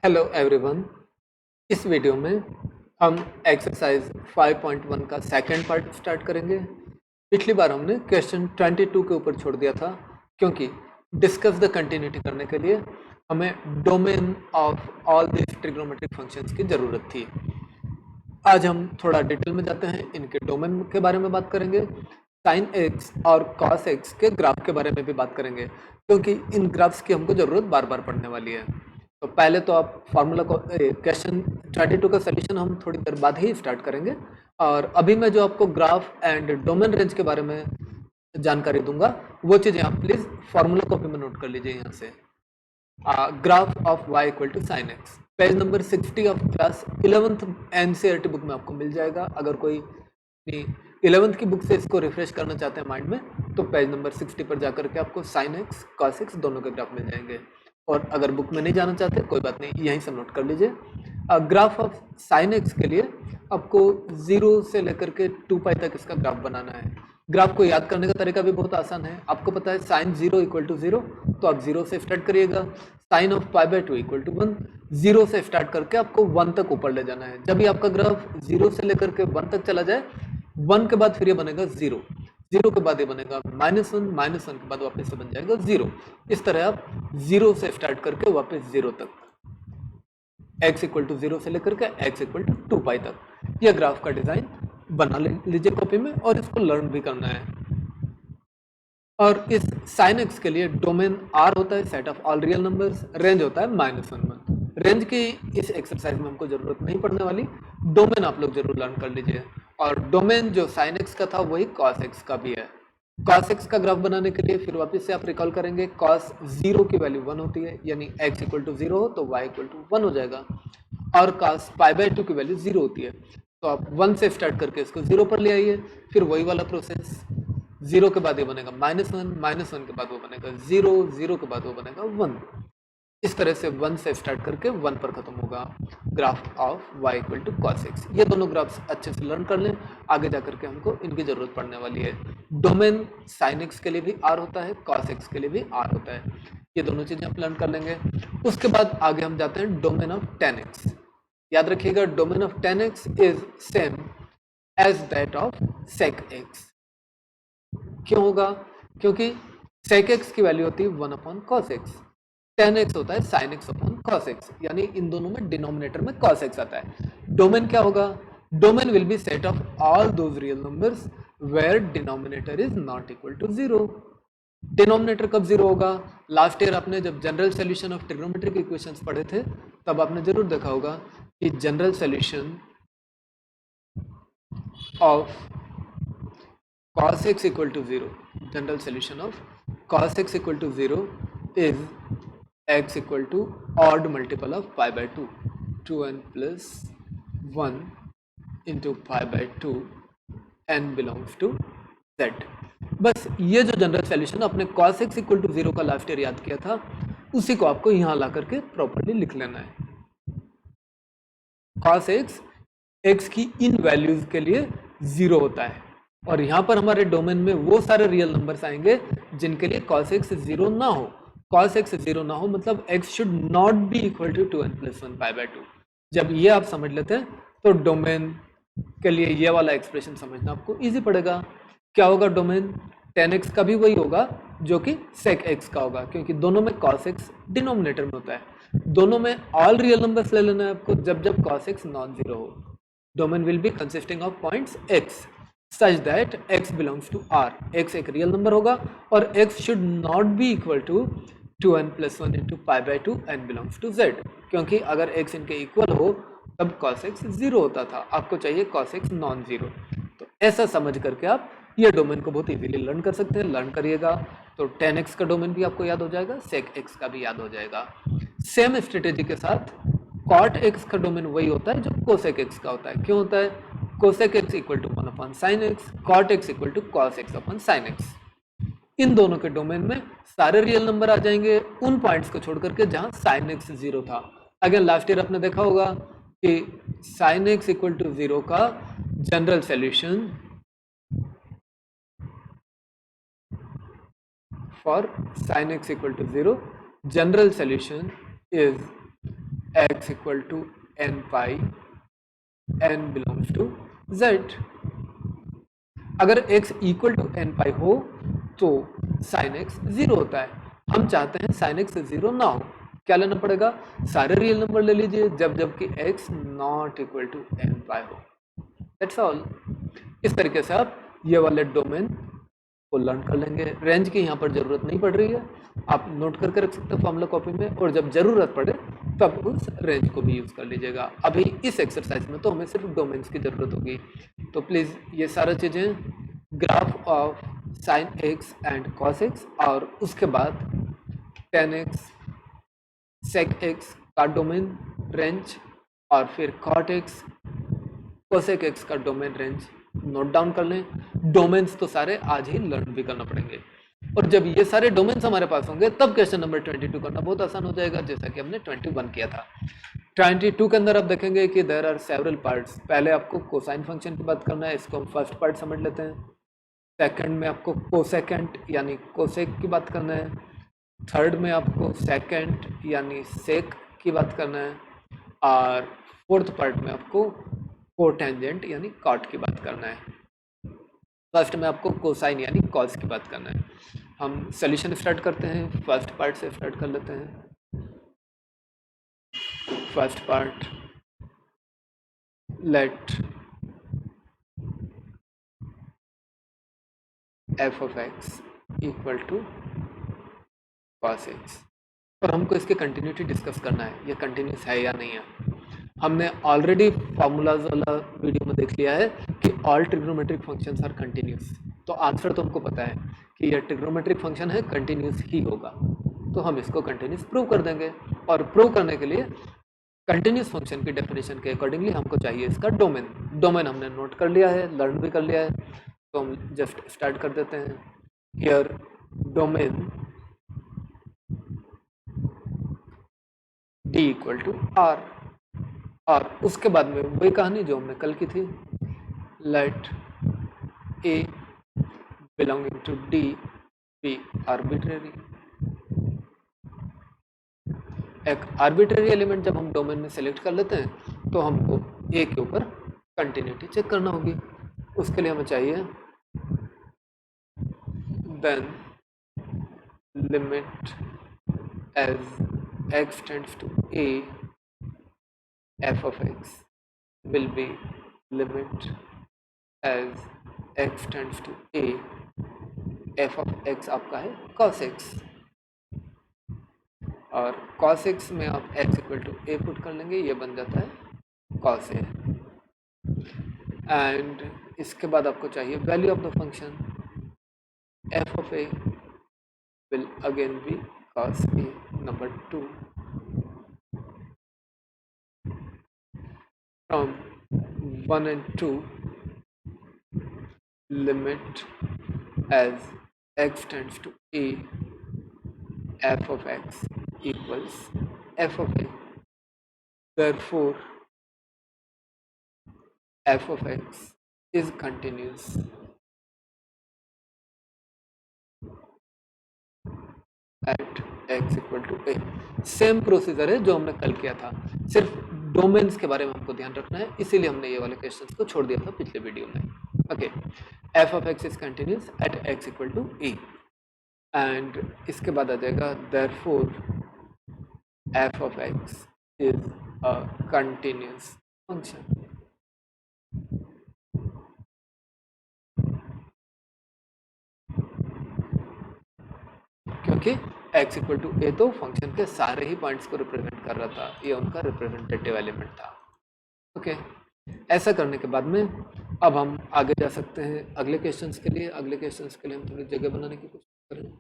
Hello everyone. इस video में हम एक्सरसाइज 5.1 का सेकंड पार्ट स्टार्ट करेंगे। पिछली बार हमने क्वेश्चन 22 के ऊपर छोड़ दिया था क्योंकि डिस्कस द कंटिन्यूटी करने के लिए हमें domain of all this trigonometric functions की ज़रूरत थी। आज हम थोड़ा डिटेल में जाते हैं, इनके डोमेन के बारे में बात करेंगे, साइन एक्स और कॉस एक्स के ग्राफ के बारे में भी बात करेंगे क्योंकि इन ग्राफ्स की हमको ज़रूरत बार बार पढ़ने वाली है। तो पहले तो आप फार्मूला को क्वेश्चन 22 का सोल्यूशन हम थोड़ी देर बाद ही स्टार्ट करेंगे और अभी मैं जो आपको ग्राफ एंड डोमेन रेंज के बारे में जानकारी दूंगा वो चीज़ें आप प्लीज़ फार्मूला कॉपी में नोट कर लीजिए। यहाँ से graph of y equal to sine x, page number 60 of class 11th NCERT book में आपको मिल जाएगा। अगर कोई 11th की बुक से इसको रिफ्रेश करना चाहते हैं माइंड में तो पेज नंबर 60 पर जाकर के आपको साइन एक्स कॉस एक्स दोनों के ग्राफ मिल जाएंगे। और अगर बुक में नहीं जाना चाहते कोई बात नहीं, यहीं से नोट कर लीजिए। ग्राफ ऑफ साइन एक्स के लिए आपको 0 से लेकर के 2 पाई तक इसका ग्राफ बनाना है। ग्राफ को याद करने का तरीका भी बहुत आसान है। आपको पता है साइन 0 इक्वल टू 0, तो आप 0 से स्टार्ट करिएगा। Sine of pi by 2 equal to 1, 0 से स्टार्ट करके आपको 1 तक ऊपर ले जाना है। जब भी आपका ग्राफ 0 से लेकर के 1 तक चला जाए, 1 के बाद फिर ये बनेगा 0, 0 के बाद ये बनेगा -1, -1 के बाद वापस से बन जाएगा 0। इस तरह आप 0 से स्टार्ट करके वापस 0 तक, x इक्वल टू 0 से लेकर के x इक्वल टू 2 पाई तक यह ग्राफ का डिजाइन बना लीजिए कॉपी में और इसको लर्न भी करना है। और इस साइन एक्स के लिए डोमेन R होता है set of all real numbers, range होता है -1। रेंज की इस एक्सरसाइज में हमको जरूरत नहीं पड़ने वाली, डोमेन आप लोग जरूर लर्न कर लीजिए। और डोमेन जो साइन एक्स का था वही कॉस एक्स का भी है। कॉस एक्स का ग्राफ बनाने के लिए फिर वापस से आप रिकॉल करेंगे, कॉस 0 की वैल्यू 1 होती है, यानी x इक्वल टू 0 हो तो y इक्वल टू 1 हो जाएगा। और cos पाई बाय 2 की वैल्यू 0 होती है, तो आप 1 से स्टार्ट करके इसको 0 पर ले आइए। फिर वही वाला प्रोसेस, 0 के बाद ये बनेगा -1, -1 के बाद वो बनेगा 0, 0 के बाद वो बनेगा 1। इस तरह से 1 से स्टार्ट करके 1 पर खत्म होगा graph of y equal to cos x. ये दोनों ग्राफ्स अच्छे से लर्न कर लें, आगे जाकर के हमको इनकी जरूरत पड़ने वाली है। डोमेन साइन एक्स के लिए भी R होता है, कॉस एक्स के लिए भी R होता है। ये दोनों चीजें आप लर्न कर लेंगे। उसके बाद आगे हम जाते हैं डोमेन ऑफ tan x। याद रखिएगा domain of tan x is same as that of sec x। क्यों होगा? क्योंकि sec x की वैल्यू होती है 1 upon cos x, tan x होता है sin x upon cos x, यानी इन दोनों में डिनोमिनेटर में cos x आता है। डोमेन क्या होगा? Domain will be set of all those real numbers where denominator is not equal to 0। Denominator कब 0 होगा? लास्ट ईयर आपने जब general solution of trigonometric equations पढ़े थे तब आपने जरूर देखा होगा कि general solution of cos x equal to 0, general solution of cos x equal to 0 is x equal to odd multiple of pi by 2, 2n plus 1 into pi by 2, n belongs to z। बस ये जो general solution अपने cos x equal to 0 का last year याद किया था उसी को आपको यहाँ ला करके प्रॉपरली लिख लेना है। cos x x की इन वैल्यूज के लिए 0 होता है और यहाँ पर हमारे डोमेन में वो सारे रियल नंबर्स आएंगे जिनके लिए cos x 0 ना हो। cos x 0 ना हो मतलब x should not be equal to 2n plus 1 pi by 2। जब ये आप समझ लेते हैं तो डोमेन के लिए ये वाला एक्सप्रेशन समझना आपको इजी पड़ेगा। क्या होगा? डोमेन tan x का भी वही होगा जो कि sec x का होगा, क्योंकि दोनों में cos x डिनोमिनेटर में होता है। दोनों में ऑल रियल नंबर्स ले लेना है आपको जब जब cos x नॉन जीरो हो। Domain will B consisting of points x such that x belongs to R। x एक रियल नंबर होगा और x should not be equal to 2n plus 1 into pi by 2 n belongs to z, क्योंकि अगर x इनके equal हो तब cos x 0 होता था, आपको चाहिए cos x नॉन जीरो। तो ऐसा समझ करके आप ये डोमेन को बहुत इजीली लर्न कर सकते हैं। लर्न करिएगा तो tan x का डोमेन भी आपको याद हो जाएगा, sec x का भी याद हो जाएगा। सेम स्ट्रेटेजी के साथ cot x का डोमेन वही होता है जो cosec x का होता है। क्यों होता है? cosec x equal to 1 upon sine x, cot x equal to cos x upon sine x. इन दोनों के डोमेन में सारे रियल नंबर आ जाएंगे उन पॉइंट्स को छोड़ करके जहां साइन एक्स 0 था। अगेन लास्ट ईयर आपने देखा होगा कि साइन एक्स इक्वल टू 0 का general solution for sine x equal to 0, general solution is x equal to n pi n belongs to z। अगर x equal to n pi हो तो sign x 0 होता है। हम चाहते हैं साइन x 0 ना हो, क्या लेना पड़ेगा? सारे रियल नंबर ले लीजिए जबकि x not equal to n pi हो। That's all. इस तरीके से आप ये वाले डोमेन को लर्न कर लेंगे। रेंज की यहाँ पर जरूरत नहीं पड़ रही है, आप नोट करके रख सकते हैं फॉर्मूला कॉपी में, और जब जरूरत पड़े तब उस रेंज को भी यूज कर लीजिएगा। अभी इस एक्सरसाइज में तो हमें सिर्फ डोमेन्स की जरूरत होगी। तो प्लीज ये सारा चीजें, graph of sine x and cos x, और उसके बाद टेन एक्स सेक एक्स का डोमेन रेंज, और फिर कॉट एक्स कोसेक एक्स का डोमेन रेंज नोट डाउन कर लें। डोमेन्स तो सारे आज ही लर्न भी करना पड़ेंगे, और जब ये सारे डोमेन्स हमारे पास होंगे तब क्वेश्चन नंबर 22 करना बहुत आसान हो जाएगा, जैसा कि हमने 21 किया था। 22 के अंदर आप देखेंगे कि देयर आर सेवरल पार्ट्स। पहले आपको कोसाइन फंक्शन की बात करना है, इसको हम फर्स्ट पार्ट समझ लेते हैं। सेकंड में आपको कोसेकेंट यानी कोसेक की बात करना है। थर्ड में आपको सेकेंट यानी सेक की बात करना है, और फोर्थ पार्ट में आपको कोटेंजेंट यानी कॉट की बात करना है। फर्स्ट में आपको कोसाइन यानी कॉस की बात करना है। हम सॉल्यूशन स्टार्ट करते हैं, फर्स्ट पार्ट से स्टार्ट कर लेते हैं। First part, let f of x equal to cos x, और हमको इसके कंटिन्यूटी डिस्कस करना है, ये कंटिन्यूस है या नहीं है। हमने ऑलरेडी फॉर्मूलाज वाला वीडियो में देख लिया है कि all trigonometric functions are continuous, तो आंसर तो हमको पता है कि यह ट्रिग्नोमेट्रिक फंक्शन है, कंटिन्यूस ही होगा, तो हम इसको कंटिन्यूस प्रूव कर देंगे। और प्रूव करने के लिए कंटिन्यूस फंक्शन की डेफिनेशन के अकॉर्डिंगली हमको चाहिए इसका डोमेन। डोमेन हमने नोट कर लिया है, लर्न भी कर लिया है, तो हम जस्ट स्टार्ट कर देते हैं। Here domain D equal to R, और उसके बाद में वही कहानी जो हमने कल की थी, let a belonging to D be arbitrary. एक आर्बिट्रेरी एलिमेंट जब हम डोमेन में सेलेक्ट कर लेते हैं तो हमको ए के ऊपर कंटिन्यूटी चेक करना होगी। उसके लिए हमें चाहिए then limit as x tends to a f of x will be limit as x tends to a, f of x आपका है cos x, और cos x में आप x equal to a put कर लेंगे, ये बन जाता है cos a, एंड इसके बाद आपको चाहिए value of the function f of a will again be cos a, number 2, from 1 and 2 limit as x tends to a, f of x equals f of a, therefore f of x is continuous at x equal to a। Same procedure है जो हमने कल किया था, सिर्फ domains के बारे में हमको ध्यान रखना है, इसीलिए हमने ये वाले क्वेश्चंस को छोड़ दिया था पिछले वीडियो में। Okay, f of x is continuous at x equal to a, and इसके बाद आ जाएगा therefore f of x is a continuous function। क्योंकि x इक्वल टू ए तो फंक्शन के सारे ही पॉइंट्स को रिप्रेजेंट कर रहा था, ये उनका रिप्रेजेंटेटिव एलिमेंट था। ओके, ऐसा करने के बाद में अब हम आगे जा सकते हैं अगले क्वेश्चंस के लिए। अगले क्वेश्चंस के लिए हम थोड़ी जगह बनाने की कोशिश करें।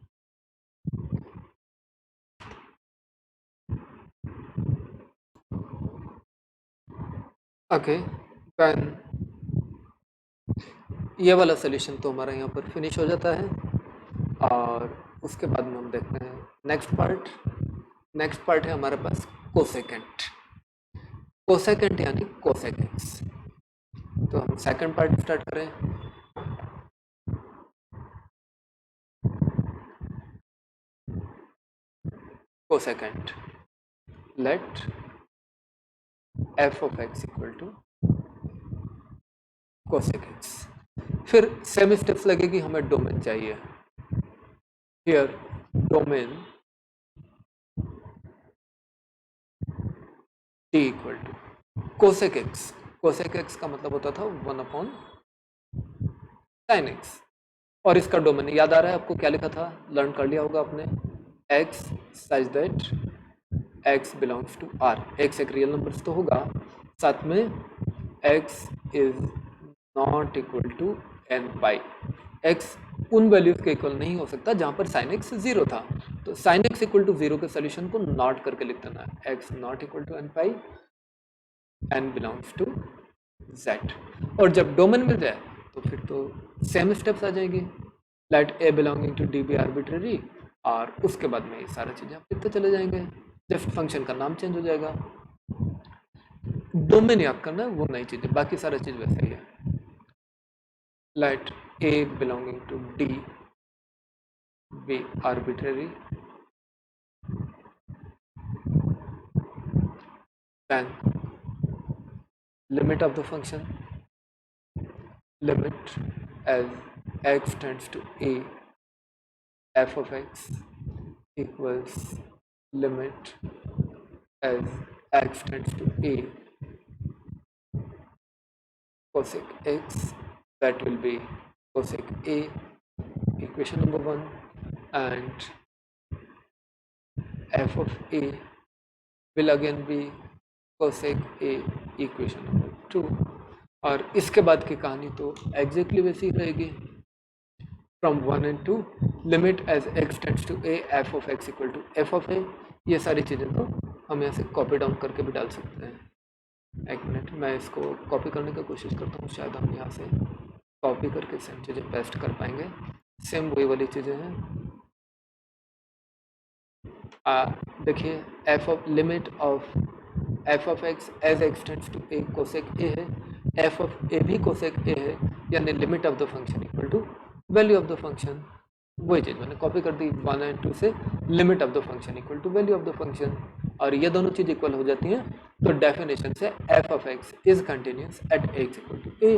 ओके, देन ये वाला सोल्यूशन तो हमारा यहाँ पर फिनिश हो जाता है, और उसके बाद में हम देखते हैं नेक्स्ट पार्ट। नेक्स्ट पार्ट है हमारे पास कोसेकेंट। कोसेकेंट यानी कोसेक एक्स, तो हम सेकंड पार्ट स्टार्ट करें। Cosecant, let f of x equal to cosec x. फिर सेम स्टेप्स लगेगी, हमें डोमेन चाहिए। Here domain T equal to cosec x. Cosec x का मतलब होता था 1 अपॉन साइन एक्स। और इसका डोमेन याद आ रहा है आपको, क्या लिखा था, लर्न कर लिया होगा आपने, x such that x belongs to R. X एक रियल नंबर तो होगा, साथ में x is not equal to n pi. X उन वैल्यूज के इक्वल नहीं हो सकता जहां पर साइन एक्स 0 था, तो साइन एक्स इक्वल टू 0 के सोल्यूशन को नॉट करके लिख देना है, x not equal to n pi, n belongs to Z. और जब डोमेन मिल जाए तो फिर तो सेम स्टेप्स आ जाएंगी, let a belonging to D be arbitrary, और उसके बाद में ये सारा चीज़ें आप लिखते चले जाएंगे, जस्ट फंक्शन का नाम चेंज हो जाएगा। डोमेन याद करना है, वो नई चीज़ है, बाकी सारा चीज़ वैसा ही है। Let a belonging to D be arbitrary, then limit of the function, limit as x tends to a, f of x equals limit as x tends to a cosec x, that will be cosec a, equation number 1, and f of a will again be cosec a, equation number 2। और इसके बाद की कहानी तो exactly वैसी ही रहेगी, from 1 and 2 limit as x tends to a, f of x equal to f of a. ये सारी चीज़ें तो हम यहाँ से कॉपी डाउन करके भी डाल सकते हैं। एक मिनट, मैं इसको कॉपी करने की कोशिश करता हूँ, शायद हम यहाँ से कॉपी करके सेम चीज़ें पेस्ट कर पाएंगे। सेम वही वाली चीज़ें हैं, देखिए f of limit of f of x as x tends to a cosec a है, एफ ऑफ ए भी कोसेक ए है, यानी limit of the function equal to value of the function. वही चीज़ मैंने कॉपी कर दी 1 and 2 से, limit of the function equal to value of the function, और ये दोनों चीज़ इक्वल हो जाती हैं तो डेफिनेशन से f of x is continuous at x equal to a.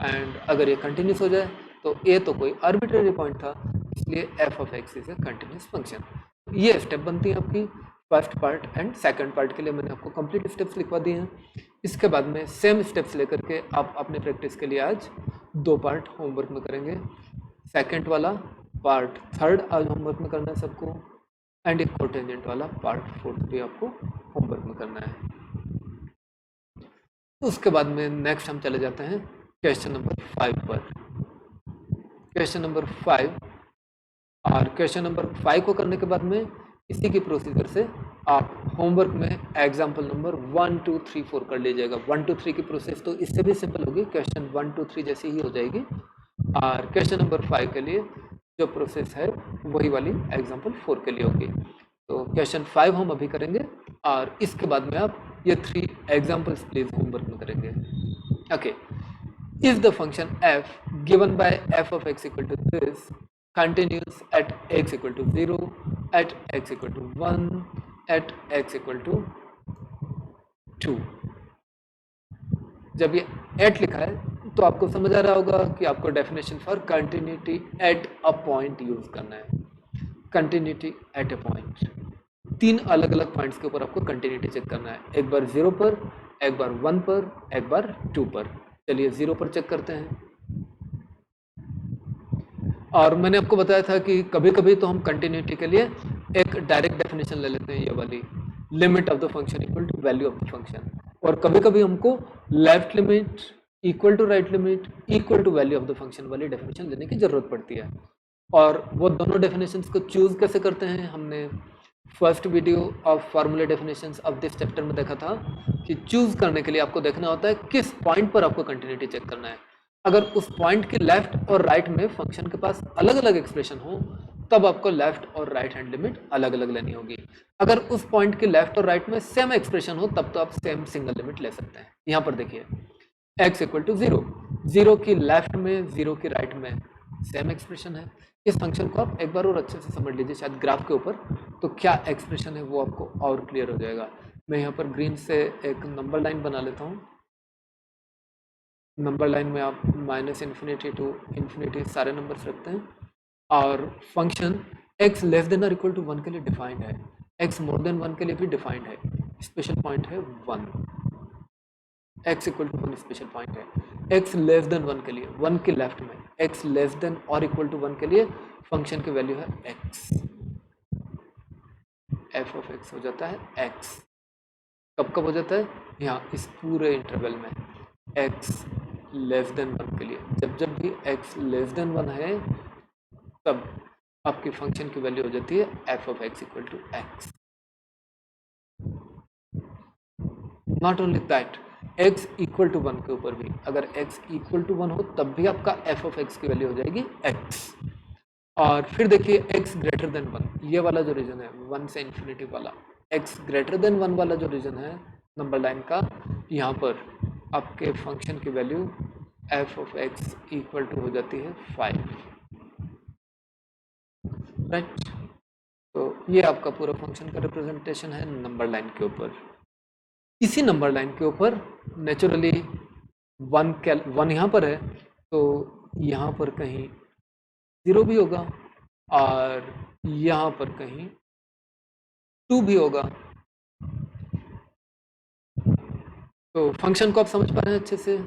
And अगर ये कंटिन्यूस हो जाए तो ए तो कोई आर्बिट्रेरी पॉइंट था, इसलिए F of x is a continuous function. ये स्टेप बनती है आपकी first part, and second part के लिए मैंने आपको कंप्लीट स्टेप्स लिखवा दिए हैं। इसके बाद में सेम स्टेप्स लेकर के आप अपने प्रैक्टिस के लिए आज 2 पार्ट होमवर्क में करेंगे। सेकंड वाला पार्ट 3rd आज होमवर्क में करना है सबको, एंड एक कोटेंजेंट वाला पार्ट 4th भी आपको होमवर्क में करना है। उसके बाद में नेक्स्ट हम चले जाते हैं क्वेश्चन नंबर 5 पर। क्वेश्चन नंबर 5, और क्वेश्चन नंबर 5 को करने के बाद में इसी की प्रोसीजर से आप होमवर्क में एग्जाम्पल नंबर 1 2 3 4 कर लीजिएगा। 1 2 3 की प्रोसेस तो इससे भी सिंपल होगी, क्वेश्चन 1 2 3 जैसी ही हो जाएगी, और क्वेश्चन नंबर 5 के लिए जो प्रोसेस है वही वाली एग्जाम्पल 4 के लिए होगी। तो क्वेश्चन 5 हम अभी करेंगे, और इसके बाद में आप ये 3 एग्जाम्पल्स प्लीज होमवर्क में करेंगे। Okay, is the function f given by f of x equal to this continuous at x equal to 0, at x equal to 1, at x equal to 2। जब ये at लिखा है तो आपको समझ आ रहा होगा कि आपको definition for continuity at a point use करना है। कंटिन्यूटी एट अ पॉइंट, 3 अलग अलग पॉइंट्स के ऊपर आपको कंटिन्यूटी चेक करना है, एक बार 0 पर, एक बार 1 पर, एक बार 2 पर। चलिए 0 पर चेक करते हैं। और मैंने आपको बताया था कि कभी कभी तो हम कंटिन्यूटी के लिए एक डायरेक्ट डेफिनेशन ले लेते हैं, ये वाली limit of the function equal to value of the function, और कभी कभी हमको left limit equal to right limit equal to value of the function वाली डेफिनेशन लेने की जरूरत पड़ती है। और वो दोनों डेफिनेशंस को चूज कैसे करते हैं, हमने first video of formula definitions of this chapter में देखा था कि चूज करने के लिए आपको देखना होता है किस पॉइंट पर आपको कंटिन्यूटी चेक करना है। अगर उस पॉइंट के लेफ्ट और राइट में फंक्शन के पास अलग अलग एक्सप्रेशन हो तब आपको लेफ्ट और राइट हैंड लिमिट अलग अलग लेनी होगी। अगर उस पॉइंट के लेफ्ट और राइट में सेम एक्सप्रेशन हो तब तो आप सेम सिंगल लिमिट ले सकते हैं। यहाँ पर देखिए x इक्वल टू 0, 0 की लेफ्ट में 0 की राइट में सेम एक्सप्रेशन है। इस फंक्शन को आप एक बार और अच्छे से समझ लीजिए, शायद ग्राफ के ऊपर, तो क्या एक्सप्रेशन है वो आपको और क्लियर हो जाएगा। मैं यहाँ पर ग्रीन से एक नंबर लाइन बना लेता हूँ। नंबर लाइन में आप -∞ to ∞ सारे नंबर्स रखते हैं और फंक्शन x लेस देन और इक्वल टू 1 के लिए डिफाइंड है, x मोर देन 1 के लिए भी डिफाइंड है। स्पेशल पॉइंट है 1, x equal to 1 special point है। x लेस देन 1 के लिए 1 के लेफ्ट में x लेस देन और इक्वल टू 1 के लिए फंक्शन की वैल्यू है x, f ऑफ x हो जाता है x। कब कब हो जाता है? यहाँ इस पूरे इंटरवल में x लेस देन 1 के लिए, जब जब भी x लेस देन 1 है तब आपकी फंक्शन की वैल्यू हो जाती है f of x equal to x। Not only that, x equal to 1 के ऊपर भी अगर x इक्वल टू 1 हो तब भी आपका f ऑफ x की वैल्यू हो जाएगी x। और फिर देखिए x ग्रेटर देन 1, ये वाला जो रीजन है 1 से इन्फिनिटी वाला, x ग्रेटर देन 1 वाला जो रीजन है नंबर लाइन का, यहाँ पर आपके फंक्शन की value f of x equal to हो जाती है 5, राइट। तो ये आपका पूरा फंक्शन का रिप्रेजेंटेशन है नंबर लाइन के ऊपर। इसी नंबर लाइन के ऊपर नेचुरली 1 यहाँ पर है तो यहाँ पर कहीं 0 भी होगा और यहाँ पर कहीं 2 भी होगा। तो फंक्शन को आप समझ पा रहे हैं अच्छे से।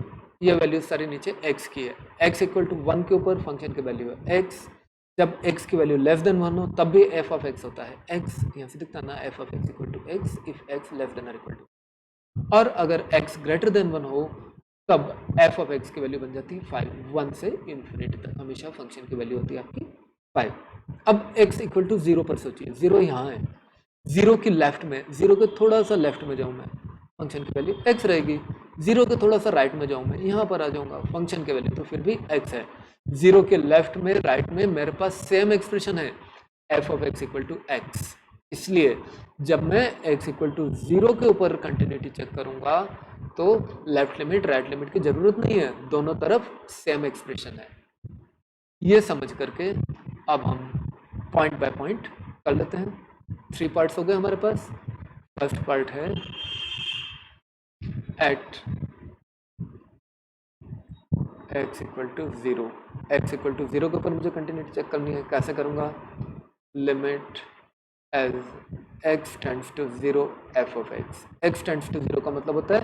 ये वैल्यू सारी नीचे x की है, x इक्वल टू 1 के ऊपर फंक्शन की वैल्यू है x। जब x की वैल्यू लेस देन 1 हो तब भी f ऑफ x होता है x, यहाँ से दिखता है ना f of x equal to x if x less than और इक्वल टू, और अगर x ग्रेटर देन 1 हो तब f ऑफ x की वैल्यू बन जाती है 5, 1 से इन्फिनिटी तक हमेशा फंक्शन की वैल्यू होती है आपकी 5। अब x इक्वल टू 0 पर सोचिए, 0 यहाँ है, 0 की लेफ्ट में, 0 के थोड़ा सा लेफ्ट में जाऊँ मैं, फंक्शन की वैल्यू x रहेगी। 0 के थोड़ा सा राइट में जाऊँ मैं, यहाँ पर आ जाऊँगा, फंक्शन की वैल्यू तो फिर भी x है। 0 के लेफ्ट में राइट में मेरे पास सेम एक्सप्रेशन है f of x equal to x। इसलिए जब मैं x इक्वल टू 0 के ऊपर कंटिन्यूटी चेक करूंगा तो लेफ्ट लिमिट राइट लिमिट की जरूरत नहीं है, दोनों तरफ सेम एक्सप्रेशन है। ये समझ करके अब हम पॉइंट बाय पॉइंट कर लेते हैं। 3 पार्ट्स हो गए हमारे पास। फर्स्ट पार्ट है at x equal to 0, x equal to 0 के ऊपर मुझे कंटिन्यूटी चेक करनी है। कैसे करूंगा? Limit as x tends to 0 f of x। x tends to 0 का मतलब होता है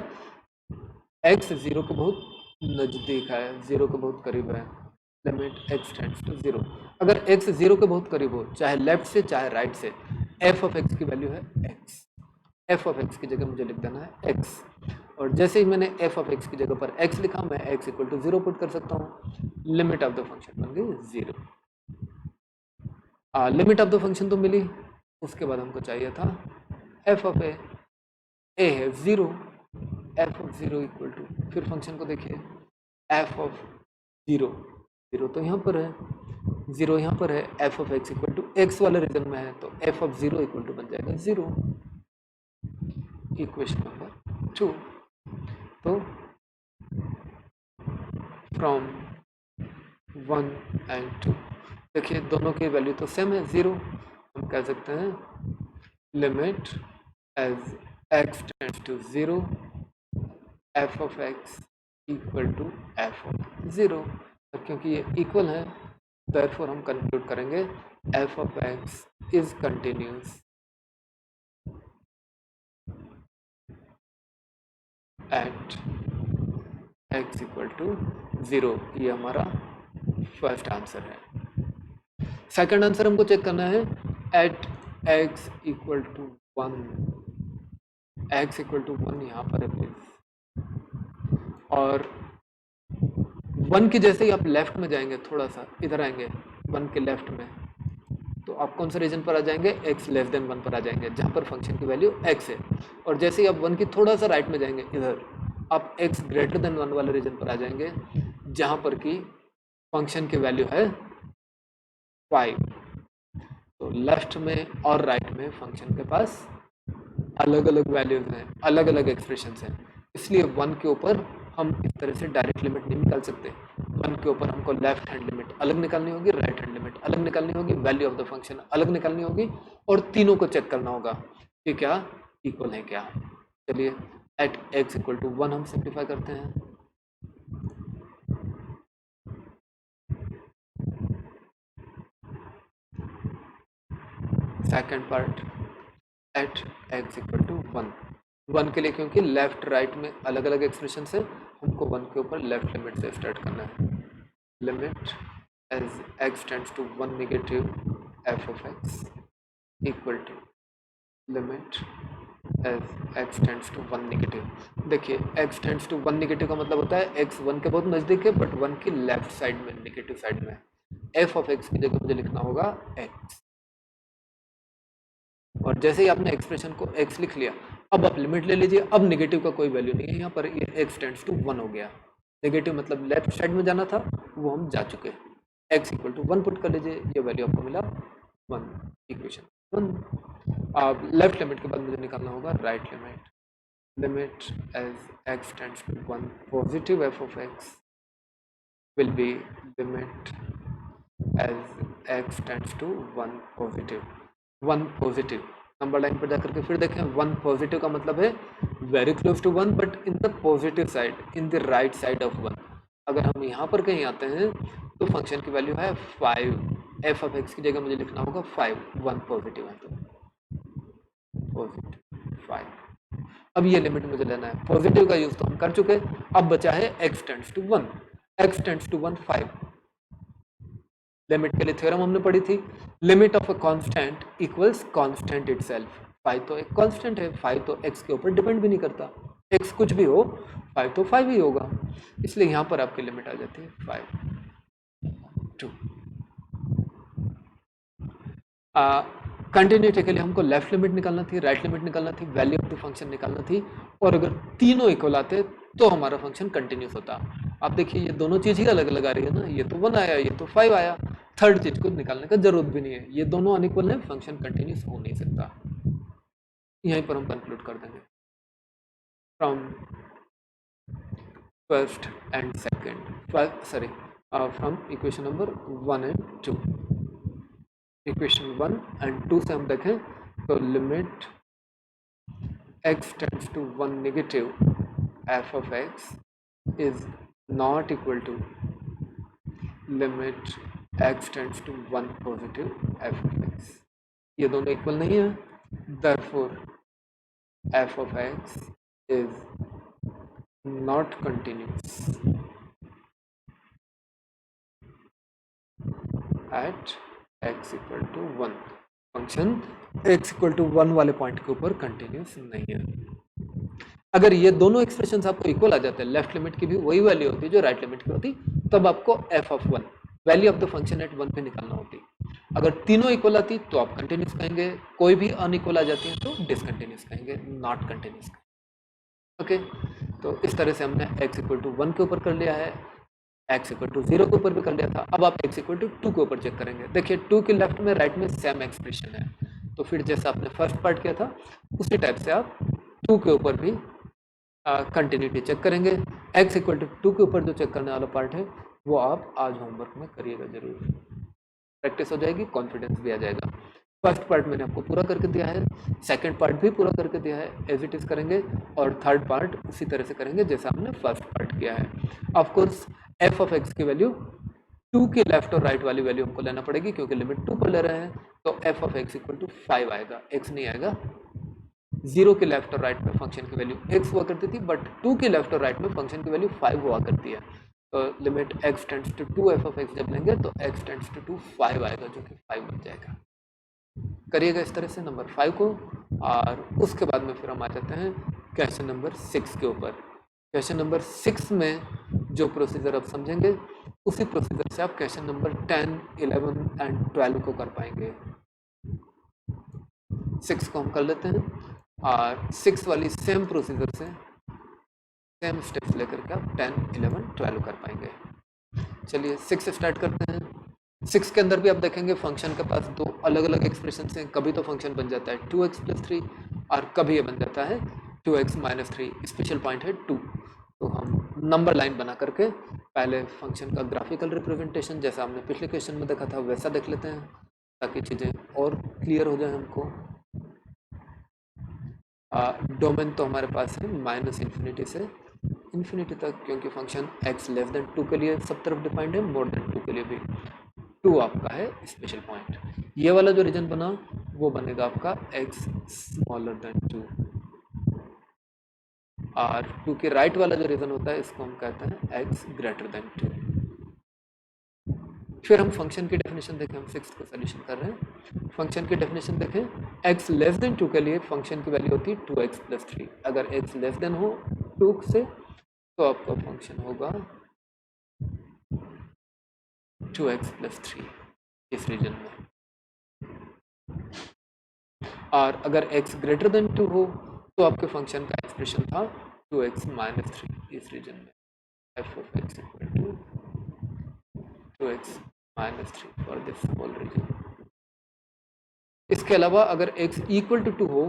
x 0 के बहुत नज़दीक है, 0 के बहुत करीब है। लिमिट x टेंड्स टू 0, अगर x 0 के बहुत करीब हो, चाहे लेफ्ट से चाहे राइट से, f ऑफ x की वैल्यू है x। f ऑफ x की जगह मुझे लिख देना है x, और जैसे ही मैंने f ऑफ x की जगह पर x लिखा, मैं x इक्वल टू 0 पुट कर सकता हूँ। लिमिट ऑफ द फंक्शन बन गई 0। लिमिट ऑफ द फंक्शन तो मिली, उसके बाद हमको चाहिए था f ऑफ a है 0, f ऑफ 0 इक्वल टू, फिर फंक्शन को देखिए f ऑफ 0, 0 तो यहाँ पर है, 0 यहाँ पर है, f of x equal to x वाले रीजन में है तो f ऑफ 0 इक्वल टू बन जाएगा 0। Equation number 2। तो फ्रॉम 1 एंड 2 देखिए दोनों की वैल्यू तो सेम है 0। हम कह सकते हैं limit as x tends to 0 f of x equal to f of 0, और क्योंकि ये इक्वल है therefore हम कंक्लूड करेंगे f of x is continuous at x equal to 0। ये हमारा फर्स्ट आंसर है। सेकंड आंसर हमको चेक करना है at x equal to 1, x equal to 1 यहाँ पर है प्लीज, और 1 की जैसे ही आप लेफ्ट में जाएंगे, थोड़ा सा इधर आएंगे 1 के लेफ्ट में, तो आप कौन से रीजन पर आ जाएंगे? x लेस देन 1 पर आ जाएंगे, जहाँ पर फंक्शन की वैल्यू x है। और जैसे ही आप 1 की थोड़ा सा राइट में जाएंगे इधर, आप x ग्रेटर देन 1 वाले रीजन पर आ जाएंगे, जहाँ पर की फंक्शन की वैल्यू है 5। तो लेफ्ट में और राइट में फंक्शन के पास अलग अलग वैल्यूज हैं, अलग अलग एक्सप्रेशंस हैं, इसलिए 1 के ऊपर हम इस तरह से डायरेक्ट लिमिट नहीं निकाल सकते। 1 के ऊपर हमको लेफ्ट हैंड लिमिट अलग निकालनी होगी, राइट हैंड लिमिट अलग निकालनी होगी, वैल्यू ऑफ द फंक्शन अलग निकालनी होगी, और तीनों को चेक करना होगा कि क्या इक्वल है क्या। चलिए एट एक्स इक्वल टू 1 हम सिंप्लीफाई करते हैं। Second part at x equal to 1 के लिए, क्योंकि लेफ्ट राइट में अलग अलग एक्सप्रेशन है, हमको 1 के ऊपर लेफ्ट लिमिट से स्टार्ट करना है। Limit as x tends to 1 negative f of x equal to limit as x tends to 1 negative. देखिए एक्स टेंड्स टू 1 नेगेटिव का मतलब होता है एक्स 1 के बहुत नज़दीक है बट 1 की लेफ्ट साइड में, नेगेटिव साइड में। एफ ऑफ एक्स की जगह मुझे लिखना होगा एक्स, और जैसे ही आपने एक्सप्रेशन को x लिख लिया, अब आप लिमिट ले लीजिए। अब नेगेटिव का कोई वैल्यू नहीं है यहाँ पर, ये x टेंड्स टू 1 हो गया। नेगेटिव मतलब लेफ्ट साइड में जाना था, वो हम जा चुके हैं। x इक्वल टू 1 पुट कर लीजिए, ये वैल्यू आपको मिला 1, इक्वेशन 1। अब लेफ्ट लिमिट के बाद मुझे निकालना होगा right limit. Limit as x tends to 1 positive f of x will be limit as x tends to 1 positive. 1 positive number line पर जाकर के फिर देखें, 1 पॉजिटिव का मतलब है very close to 1 but in the positive side, in the right side of 1। अगर हम यहाँ पर कहीं आते हैं तो फंक्शन की वैल्यू है 5, एफ ऑफ एक्स की जगह मुझे लिखना होगा 5। 1 पॉजिटिव है तो पॉजिटिव 5। अब ये लिमिट मुझे लेना है, पॉजिटिव का यूज तो हम कर चुके, अब बचा है x tends to 1। X tends to 1 5। लिमिट के लिए थ्योरम हमने पढ़ी थी, limit of a constant equals constant itself. 5 तो एक कांस्टेंट है, 5 तो x के ऊपर डिपेंड भी नहीं करता, x कुछ भी हो 5 तो 5 ही होगा, इसलिए यहाँ पर आपकी लिमिट आ जाती है 5 2। कंटिन्यूटी के लिए हमको लेफ्ट लिमिट निकालना थी, राइट लिमिट निकालना थी, वैल्यू ऑफ द फंक्शन निकालना थी, और अगर तीनों इक्वल आते तो हमारा फंक्शन कंटिन्यूस होता। आप देखिए ये दोनों चीज ही अलग अलग आ रही है ना, ये तो 1 आया, ये तो 5 आया, थर्ड चीज को निकालने का जरूरत भी नहीं है, ये दोनों अनइक्वल है, फंक्शन कंटिन्यूस हो नहीं सकता। यहीं पर हम कंक्लूड कर देंगे from first and second, sorry from equation number 1 and 2। Equation 1 and 2 से हम देखें तो limit x tends to 1 negative f of x is not equal to limit x tends to 1 positive f of x। ये दोनों equal नहीं है, therefore f of x is not continuous at x equal to 1। Function x equal to 1 वाले point के ऊपर continuous नहीं है। अगर ये दोनों एक्सप्रेशन आपको इक्वल आ जाते हैं, लेफ्ट लिमिट की भी वही वैल्यू होती है जो राइट लिमिट की होती, तब आपको f of 1 value of the function at 1 पे निकालना होती। अगर तीनों इक्वल आती तो आप कंटिन्यूस कहेंगे, कोई भी अनइक्वल आ जाती है तो डिसकंटिन्यूस कहेंगे, नॉट कंटिन्यूस। ओके, तो इस तरह से हमने x इक्वल टू 1 के ऊपर कर लिया है, x इक्वल टू 0 के ऊपर भी कर लिया था। अब आप x इक्वल टू 2 के ऊपर चेक करेंगे। देखिए 2 के लेफ्ट में राइट में सेम एक्सप्रेशन है, तो फिर जैसा आपने फर्स्ट पार्ट किया था उसी टाइप से आप 2 के ऊपर भी कंटिन्यूटी चेक करेंगे। x इक्वल टू 2 के ऊपर जो चेक करने वाला पार्ट है वो आप आज होमवर्क में करिएगा जरूर, प्रैक्टिस हो जाएगी, कॉन्फिडेंस भी आ जाएगा। फर्स्ट पार्ट मैंने आपको पूरा करके दिया है, सेकंड पार्ट भी पूरा करके दिया है, एज इट इज करेंगे, और थर्ड पार्ट उसी तरह से करेंगे जैसा हमने फर्स्ट पार्ट किया है। Of course F of x की वैल्यू 2 के लेफ्ट और राइट वाली वैल्यू हमको लेना पड़ेगी, क्योंकि लिमिट 2 पर ले रहे हैं, तो f of x equal to 5 आएगा, एक्स नहीं आएगा। 0 के लेफ्ट और राइट में फंक्शन की वैल्यू x हुआ करती थी, बट 2 के लेफ्ट और राइट में फंक्शन की वैल्यू 5 हुआ करती है। तो limit x tends to 2 f of x जब लेंगे तो x टेंड्स टू 2 5 आएगा, जो कि 5 बन जाएगा। करिएगा इस तरह से नंबर 5 को, और उसके बाद में फिर हम आ जाते हैं क्वेश्चन नंबर 6 के ऊपर। क्वेश्चन नंबर 6 में जो प्रोसीजर आप समझेंगे उसी प्रोसीजर से आप क्वेश्चन नंबर 10, 11 एंड 12 को कर पाएंगे। 6 को हम कर लेते हैं, और 6 वाली सेम प्रोसीजर से सेम स्टेप्स लेकर के आप 10, 11, 12 कर पाएंगे। चलिए 6 से स्टार्ट करते हैं। 6 के अंदर भी आप देखेंगे फंक्शन के पास दो अलग अलग एक्सप्रेशन हैं। कभी तो फंक्शन बन जाता है 2x + 3 और कभी ये बन जाता है 2x - 3। स्पेशल पॉइंट है 2। तो हम नंबर लाइन बना करके पहले फंक्शन का ग्राफिकल रिप्रेजेंटेशन जैसा हमने पिछले क्वेश्चन में देखा था वैसा देख लेते हैं, ताकि चीज़ें और क्लियर हो जाए हमको। डोमेन तो हमारे पास है माइनस इन्फिनिटी से इन्फिनिटी तक, क्योंकि फंक्शन x लेस देन 2 के लिए सब तरफ डिफाइंड है, मोर देन 2 के लिए भी 2 आपका है स्पेशल पॉइंट। ये वाला जो रीजन बना वो बनेगा आपका x स्मॉलर देन 2, और 2 के राइट वाला जो रीजन होता है इसको हम कहते हैं x ग्रेटर देन 2। फिर हम फंक्शन की डेफिनेशन देखें, हम 6th को सोल्यूशन कर रहे हैं। फंक्शन की डेफिनेशन देखें, x लेस देन 2 के लिए फंक्शन की वैल्यू होती है 2x प्लस 3। अगर x लेस देन हो 2 से तो आपका फंक्शन होगा 2x प्लस 3 इस रीजन में, और अगर x ग्रेटर देन 2 हो तो आपके फंक्शन का एक्सप्रेशन था 2x माइनस 3 इस रीजन में, f of x equal to 2x minus 3 for this whole region. इसके अलावा अगर x इक्वल टू 2 हो,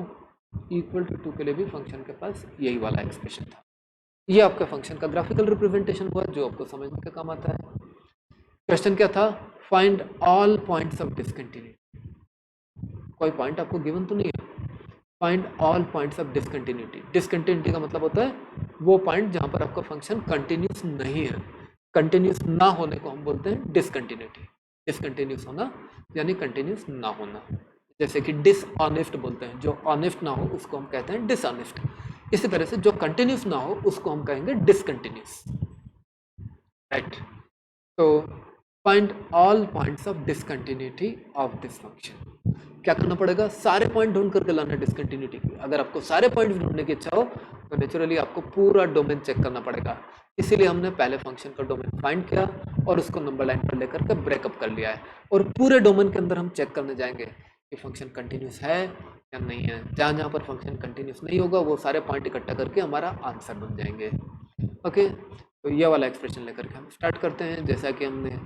इक्वल टू 2 के लिए भी फंक्शन के पास यही वाला एक्सप्रेशन था। ये आपका फंक्शन का ग्राफिकल रिप्रेजेंटेशन हुआ जो आपको समझने का काम आता है। क्वेश्चन क्या था, find all points of discontinuity. कोई पॉइंट आपको गिवन तो नहीं है, find all points of discontinuity. Discontinuity का मतलब होता है वो पॉइंट जहां पर आपका फंक्शन कंटिन्यूस नहीं है। कंटिन्यूस ना होने को हम बोलते हैं डिसकंटिन्यूटी। डिसकंटिन्यूस होना यानी कंटिन्यूस ना होना, जैसे कि डिसऑनेस्ट बोलते हैं, जो ऑनेस्ट ना हो उसको हम कहते हैं डिसऑनेस्ट। इसी तरह से जो कंटिन्यूस ना हो उसको हम कहेंगे डिसकंटिन्यूस, राइट। तो find all points of discontinuity of this function. क्या करना पड़ेगा, सारे पॉइंट ढूंढ करके लाना डिसकंटिन्यूटी की। अगर आपको सारे पॉइंट ढूंढने की इच्छा हो तो नेचुरली आपको पूरा डोमेन चेक करना पड़ेगा। इसीलिए हमने पहले फंक्शन का डोमेन फाइंड किया और उसको नंबर लाइन पर लेकर के ब्रेकअप कर लिया है, और पूरे डोमेन के अंदर हम चेक करने जाएंगे कि फंक्शन कंटिन्यूस है या नहीं है। जहाँ जहाँ पर फंक्शन कंटिन्यूस नहीं होगा वो सारे पॉइंट इकट्ठा करके हमारा आंसर बन जाएंगे। ओके, तो ये वाला एक्सप्रेशन लेकर के हम स्टार्ट करते हैं। जैसा कि हमने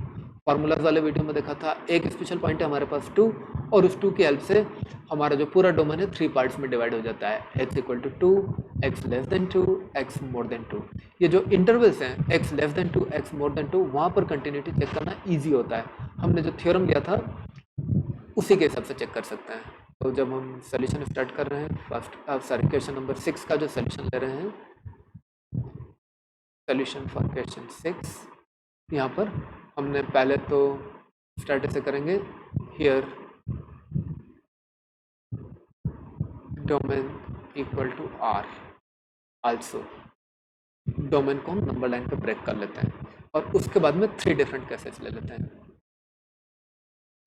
फॉर्मूलाज वाले वीडियो में देखा था, एक स्पेशल पॉइंट है हमारे पास 2, और उस 2 की हेल्प से हमारा जो पूरा डोमेन है 3 पार्ट्स में डिवाइड हो जाता है। x equal to 2, x less than 2, x more than 2। ये जो इंटरवल्स हैं x less than 2, x more than 2, वहाँ पर कंटिन्यूटी चेक करना ईजी होता है। हमने जो थ्योरम लिया था उसी के हिसाब से चेक कर सकते हैं। तो जब हम सोल्यूशन स्टार्ट कर रहे हैं, क्वेश्चन नंबर 6 का जो सोल्यूशन ले रहे हैं, सोल्यूशन फॉर क्वेश्चन 6, यहाँ पर हमने पहले तो स्टार्ट ऐसे करेंगे, here domain equal to R, also domain को हम नंबर लाइन पे ब्रेक कर लेते हैं, और उसके बाद में 3 डिफरेंट केसेस ले लेते हैं।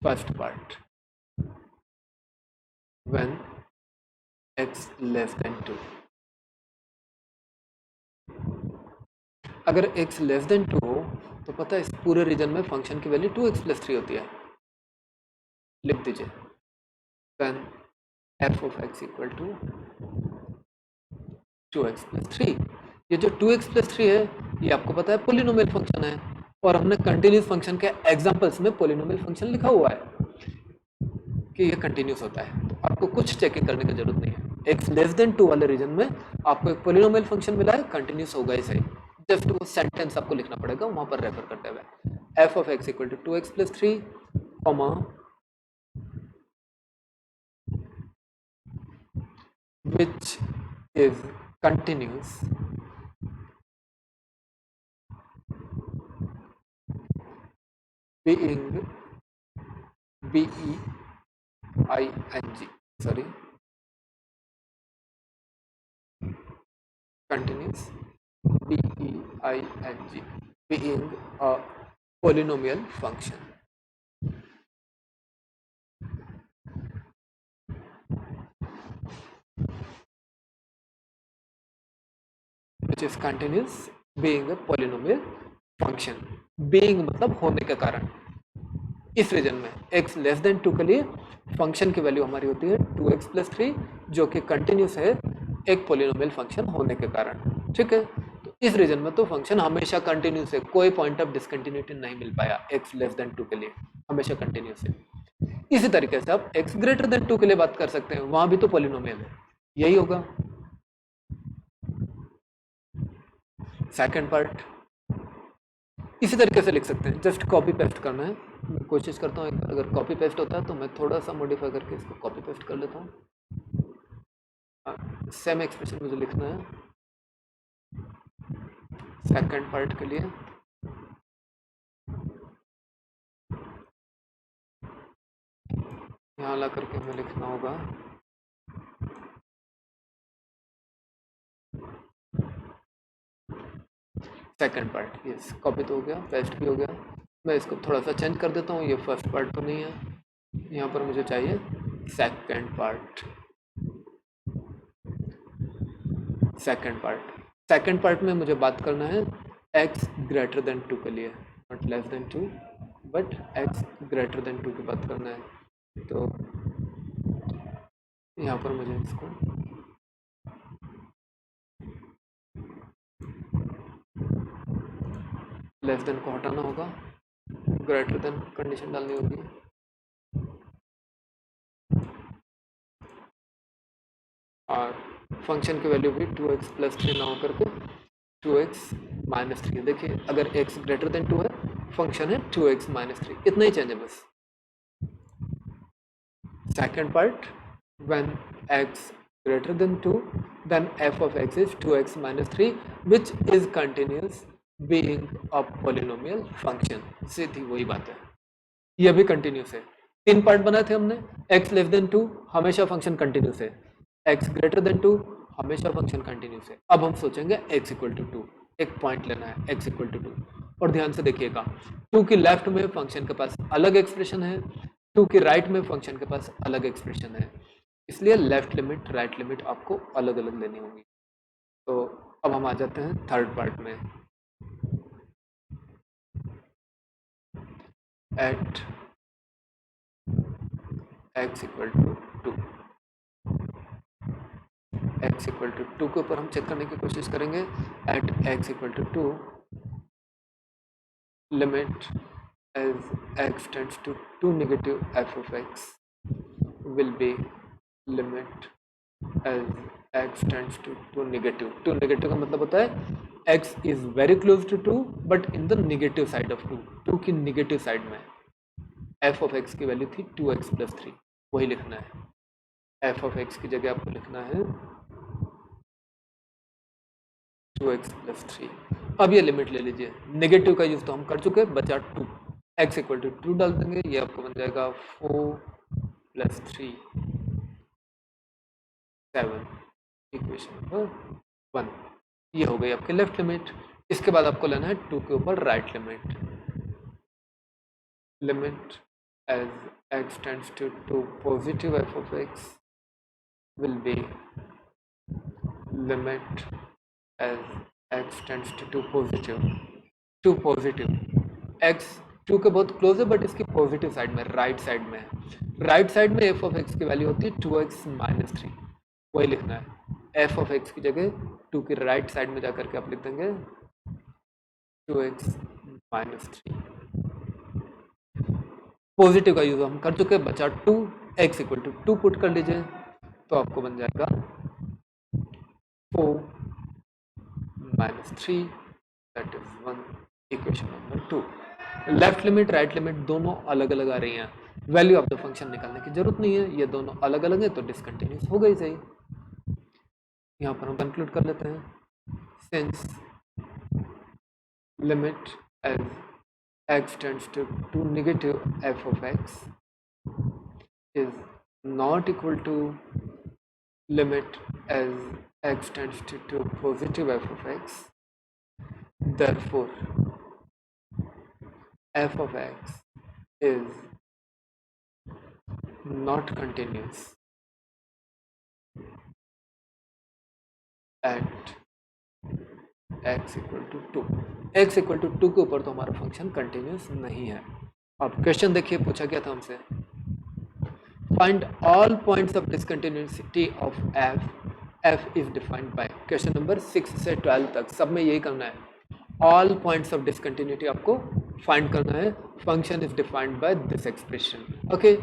First part, when x less than 2। अगर x लेस देन 2 हो तो पता है इस पूरे रीजन में फंक्शन की वैल्यू 2x प्लस 3 होती है। लिख दीजिए, when f of x equal to 2x plus 3। ये जो 2x प्लस 3 है ये आपको पता है पोलिनोमियल फंक्शन है, और हमने कंटिन्यूस फंक्शन के एग्जांपल्स में पोलिनोमियल फंक्शन लिखा हुआ है कि ये कंटिन्यूस होता है। तो आपको कुछ चेकिंग करने की जरूरत नहीं है। x लेस देन 2 वाले रीजन में आपको एक पोलिनोमियल फंक्शन मिला है, कंटिन्यूस होगा ही सही। जस्ट वो सेंटेंस आपको लिखना पड़ेगा वहां पर रेफर करते हुए, f of x equal to 2x plus 3, comma which is continuous being being sorry continuous being being a polynomial function which is continuous being a polynomial function। being मतलब होने के कारण। इस रीजन में x लेस देन 2 के लिए function की value हमारी होती है 2x प्लस 3, जो कि कंटिन्यूस है एक पोलिनोमियल फंक्शन होने के कारण। ठीक है, तो इस रीजन में तो फंक्शन हमेशा कंटिन्यूस है, कोई पॉइंट ऑफ डिसकंटिन्यूटी नहीं मिल पाया x लेस देन 2 के लिए, हमेशा कंटिन्यूस है। इसी तरीके से आप x ग्रेटर देन 2 के लिए बात कर सकते हैं, वहां भी तो पोलिनोमियल है, यही होगा। सेकंड पार्ट इसी तरीके से लिख सकते हैं, जस्ट कॉपी पेस्ट करना है। मैं कोशिश करता हूँ अगर कॉपी पेस्ट होता है तो मैं थोड़ा सा मॉडिफाई करके इसको कॉपी पेस्ट कर लेता हूँ। सेम एक्सप्रेशन मुझे लिखना है सेकंड पार्ट के लिए। यहाँ ला करके हमें लिखना होगा सेकंड पार्ट। यस, कॉपी तो हो गया, पेस्ट भी हो गया। मैं इसको थोड़ा सा चेंज कर देता हूँ, ये फर्स्ट पार्ट तो नहीं है, यहाँ पर मुझे चाहिए सेकंड पार्ट। सेकंड पार्ट में मुझे बात करना है x ग्रेटर देन 2 के लिए, not less than 2 but x greater then 2 की बात करना है। तो यहाँ पर मुझे इसको लेस देन को हटाना होगा, ग्रेटर देन कंडीशन डालनी होगी। और फंक्शन की वैल्यू भी 2x प्लस 3 ना होकर के 2x माइनस 3। देखिए अगर x ग्रेटर देन 2 है, फंक्शन है 2x माइनस 3, इतना ही चेंज है बस। Second part, when x greater than 2 then f of x is 2x minus 3 which is continuous being a polynomial function। सीधी वही बात है, ये भी कंटिन्यूस है। 3 पार्ट बनाए थे हमने, x लेस देन 2 हमेशा फंक्शन कंटिन्यूस है, x ग्रेटर देन 2 हमेशा फंक्शन कंटिन्यूस है। अब हम सोचेंगे x इक्वल टू 2, एक पॉइंट लेना है x इक्वल टू 2, और ध्यान से देखिएगा 2 की लेफ्ट में फंक्शन के पास अलग एक्सप्रेशन है, 2 की राइट में फंक्शन के पास अलग एक्सप्रेशन है, इसलिए लेफ्ट लिमिट राइट लिमिट आपको अलग अलग लेनी होगी। तो अब हम आ जाते हैं थर्ड पार्ट में। At x equal to 2, x equal to 2 के ऊपर हम चेक करने की कोशिश करेंगे। At x equal to 2 limit as x tends to 2 negative f of x will be limit as x tends to 2 negative। 2 negative का मतलब होता है x is very close to 2 but in the negative side of 2, 2 की negative side में f of x की value थी 2x plus 3, वही लिखना है। f of x की जगह आपको लिखना है 2x plus 3। अब ये लिमिट ले लीजिए, नेगेटिव का यूज तो हम कर चुके, बचा 2, x इक्वल टू 2 डाल देंगे, ये आपको बन जाएगा 4 plus 3 7, इक्वेशन नंबर 1। ये हो गई आपकी लेफ्ट लिमिट। इसके बाद आपको लेना है 2 के ऊपर right limit. Limit as x tends to 2 positive f of x will be limit as x tends to 2 positive, 2 positive, x 2 के बहुत क्लोज है बट इसकी पॉजिटिव साइड में, राइट साइड में है। राइट साइड में f of x की value होती है 2x माइनस 3, वही लिखना है। f of x की जगह 2 की राइट साइड में जाकर के आप लिख देंगे 2x माइनस 3। पॉजिटिव का यूज हम कर चुके, बचा 2, x इक्वल टू 2 पुट कर लीजिए, तो आपको बन जाएगा 4 minus 3 that is 1, equation number 2। Left limit right limit दोनों अलग अलग आ रही हैं, वैल्यू ऑफ द फंक्शन निकालने की जरूरत नहीं है, ये दोनों अलग अलग है तो डिसकंटिन्यूस हो गई सही। यहाँ पर हम कंक्लूड कर लेते हैं, since limit as x tends to 2 negative f of x is not equal to limit as x tends to 2 positive f of x, therefore f of x is not continuous at x equal to 2। x equal to 2 के ऊपर तो हमारा function continuous नहीं है। अब question देखिए, पूछा गया था हमसे find all points of discontinuity of f, f is defined by, question number 6 से 12 तक सब में यही करना है, ऑल पॉइंट्स ऑफ डिसकंटिन्यूटी आपको फाइंड करना है। Function is defined by this expression. Okay,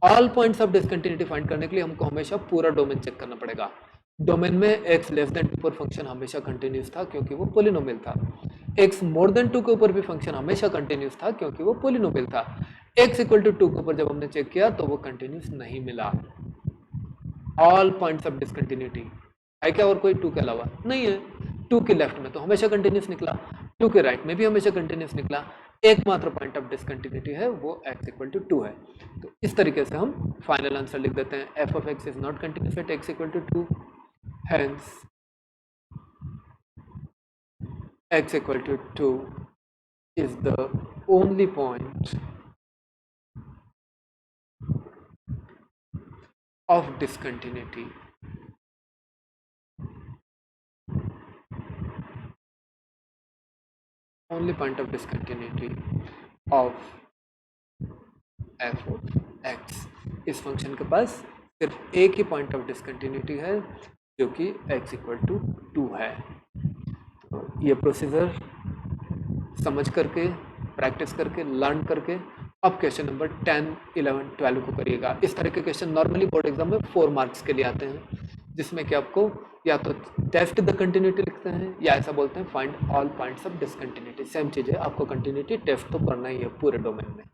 all points of discontinuity find करने के लिए हमको हमेशा पूरा डोमेन चेक करना पड़ेगा। डोमेन में x लेस देन 2 पर फंक्शन हमेशा कंटिन्यूस था क्योंकि वो पोलिनोमियल था, x मोर देन 2 के ऊपर भी फंक्शन हमेशा कंटिन्यूस था क्योंकि वो पोलिनोमियल था। x इक्वल टू 2 के ऊपर जब हमने चेक किया तो वो कंटिन्यूस नहीं मिला। ऑल पॉइंट्स ऑफ डिसकंटिन्यूटी है क्या और कोई 2 के अलावा नहीं है। 2 के लेफ्ट में तो हमेशा कंटिन्यूस निकला, 2 के राइट में भी हमेशा कंटिन्यूस निकला, एकमात्र पॉइंट ऑफ डिसकंटिन्यूटी है वो x इक्वल टू 2 है। तो इस तरीके से हम फाइनल आंसर लिख देते हैं f of x is not continuous at x equal to 2, hence x equal to 2 is the only point of discontinuity of f of x। इस फंक्शन के पास सिर्फ एक ही पॉइंट ऑफ डिसकंटिन्यूटी है जो कि x इक्वल टू 2 है। तो ये प्रोसीजर समझ करके, प्रैक्टिस करके, लर्न करके अब क्वेश्चन नंबर 10, 11, 12 को करिएगा। इस तरह के क्वेश्चन नॉर्मली बोर्ड एग्जाम में 4 मार्क्स के लिए आते हैं, जिसमें कि आपको या तो टेस्ट द कंटिन्यूटी लिखते हैं या ऐसा बोलते हैं find all points of discontinuity. Same चीज़ है, आपको कंटिन्यूटी टेस्ट तो करना ही है पूरे डोमेन में।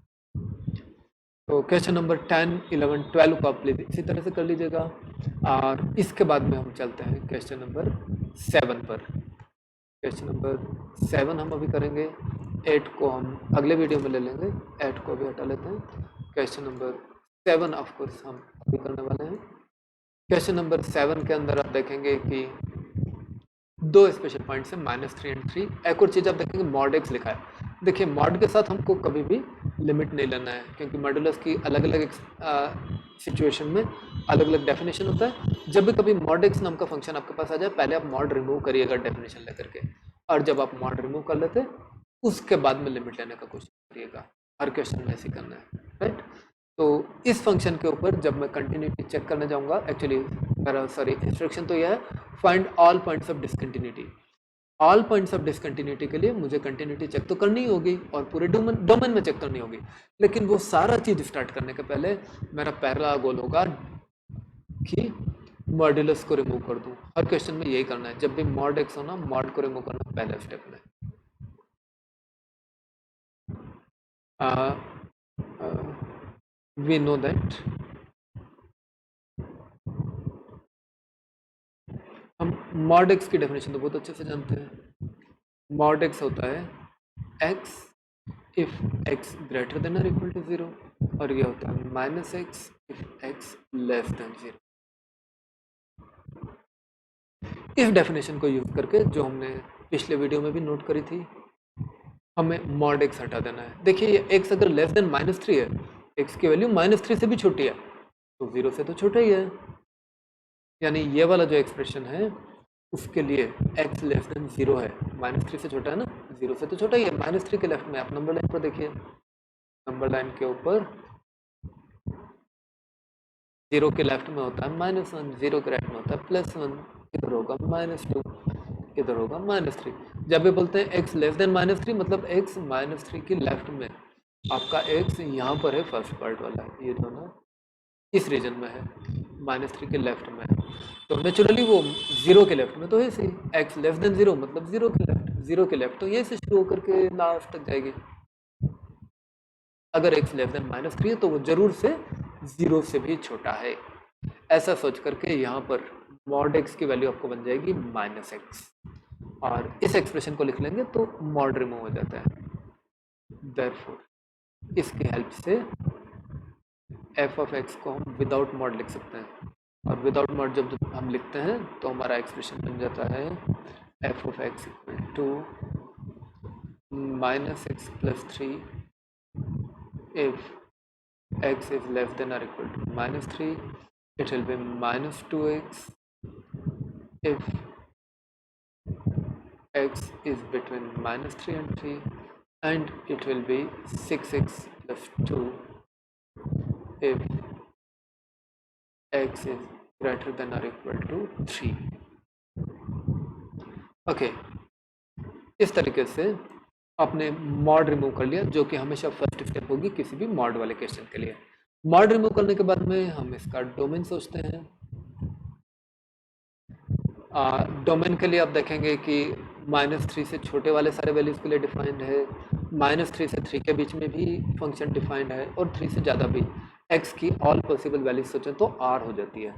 तो क्वेश्चन नंबर 10, 11, 12 को आप प्लीज इसी तरह से कर लीजिएगा। और इसके बाद में हम चलते हैं क्वेश्चन नंबर 7 पर। क्वेश्चन नंबर 7 हम अभी करेंगे, 8 को हम अगले वीडियो में ले लेंगे, 8 को अभी हटा लेते हैं। क्वेश्चन नंबर 7 ऑफ कोर्स हम अभी करने वाले हैं। क्वेश्चन नंबर 7 के अंदर आप देखेंगे कि 2 स्पेशल पॉइंट्स हैं -3 और 3। एक और चीज़ आप देखेंगे मॉड एक्स लिखा है। देखिए मॉड के साथ हमको कभी भी लिमिट नहीं लेना है, क्योंकि मॉडुलस की अलग अलग सिचुएशन में अलग अलग डेफिनेशन होता है। जब भी कभी मॉड एक्स नाम का फंक्शन आपके पास आ जाए, पहले आप मॉड रिमूव करिएगा डेफिनेशन लेकर के, और जब आप मॉड रिमूव कर लेते उसके बाद में लिमिट लेने का कोशिश करिएगा। हर क्वेश्चन में ऐसे करना है, राइट। तो इस फंक्शन के ऊपर जब मैं कंटिन्यूटी चेक करने जाऊंगा, एक्चुअली मेरा इंस्ट्रक्शन तो यह है find all points of discontinuity. All points of discontinuity के लिए मुझे कंटिन्यूटी चेक तो करनी होगी और पूरे डोमेन में चेक करनी होगी, लेकिन वो सारा चीज स्टार्ट करने के पहले मेरा पहला गोल होगा कि मॉड्यूलस को रिमूव कर दूं। हर क्वेश्चन में यही करना है, जब भी मॉड एक्स हो ना, मॉड को रिमूव करना पहला स्टेप में। we know that हम मॉड एक्स की डेफिनेशन तो बहुत अच्छे से जानते हैं। मॉड एक्स होता है x if x greater then और इक्वल टू 0, और ये होता है -x if x less then 0। इस डेफिनेशन को यूज करके, जो हमने पिछले वीडियो में भी नोट करी थी, हमें मॉड एक्स हटा देना है। देखिए x अगर लेस देन -3 है, x की वैल्यू -3 से भी छोटी है, तो 0 से तो छोटा ही है, यानी ये वाला जो एक्सप्रेशन है उसके लिए x लेस देन 0 है, -3 से छोटा है ना, 0 से तो छोटा ही है। -3 के लेफ्ट में आप नंबर लाइन पर देखिए, नंबर लाइन के ऊपर 0 के लेफ्ट में होता है -1, 0 के राइट में होता है +1, इधर होगा -2, इधर होगा -3। जब भी बोलते हैं x लेस देन -3, मतलब x -3 के लेफ्ट में, आपका x यहाँ पर है, फर्स्ट पार्ट वाला, ये जो ना इस रीजन में है, -3 के लेफ्ट में है, तो नेचुरली वो 0 के लेफ्ट में तो है सही। x लेस देन 0 मतलब 0 के लेफ्ट, 0 के लेफ्ट तो ये से शुरू होकर के लास्ट तक जाएगी। अगर x लेस देन -3 है तो वो जरूर से 0 से भी छोटा है। ऐसा सोच करके यहाँ पर मॉड x की वैल्यू आपको बन जाएगी -x, और इस एक्सप्रेशन को लिख लेंगे तो मॉड रिमूव हो जाता है। देयरफॉर इसकी हेल्प से f ऑफ x को हम विदाउट मॉड लिख सकते हैं, और विदाउट मॉड जब हम लिखते हैं तो हमारा एक्सप्रेशन बन जाता है f of x equal to -x + 3 if x is less than or equal to -3, it will be -2x if x is between -3 and 3, and it will be 6x + 2 if x is greater than or equal to 3। Okay, इस तरीके से आपने mod remove कर लिया, जो कि हमेशा first step होगी किसी भी मॉड वाले क्वेश्चन के लिए। मॉड रिमूव करने के बाद में हम इसका डोमेन सोचते हैं। डोमेन के लिए आप देखेंगे कि -3 से छोटे वाले सारे वैल्यूज के लिए डिफाइंड है, -3 से 3 के बीच में भी फंक्शन डिफाइंड है, और 3 से ज़्यादा भी। x की ऑल पॉसिबल वैल्यूज सोचें तो r हो जाती है।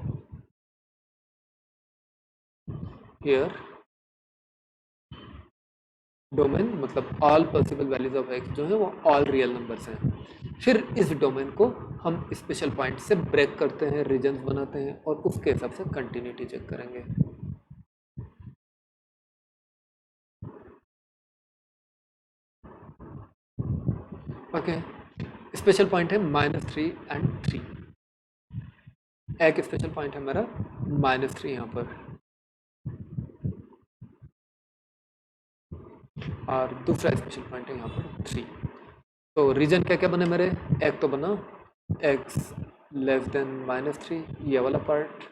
हियर डोमेन मतलब all possible values of x जो है वो ऑल रियल नंबर्स हैं। फिर इस डोमेन को हम स्पेशल पॉइंट से ब्रेक करते हैं, रीजन्स बनाते हैं और उसके हिसाब से कंटिन्यूटी चेक करेंगे। ओके, स्पेशल पॉइंट है -3 एंड 3। एक स्पेशल पॉइंट है मेरा -3 यहाँ पर, और दूसरा स्पेशल पॉइंट है यहाँ पर 3। तो रीजन क्या क्या बने मेरे? एक तो बना x लेस देन -3, ये वाला पार्ट,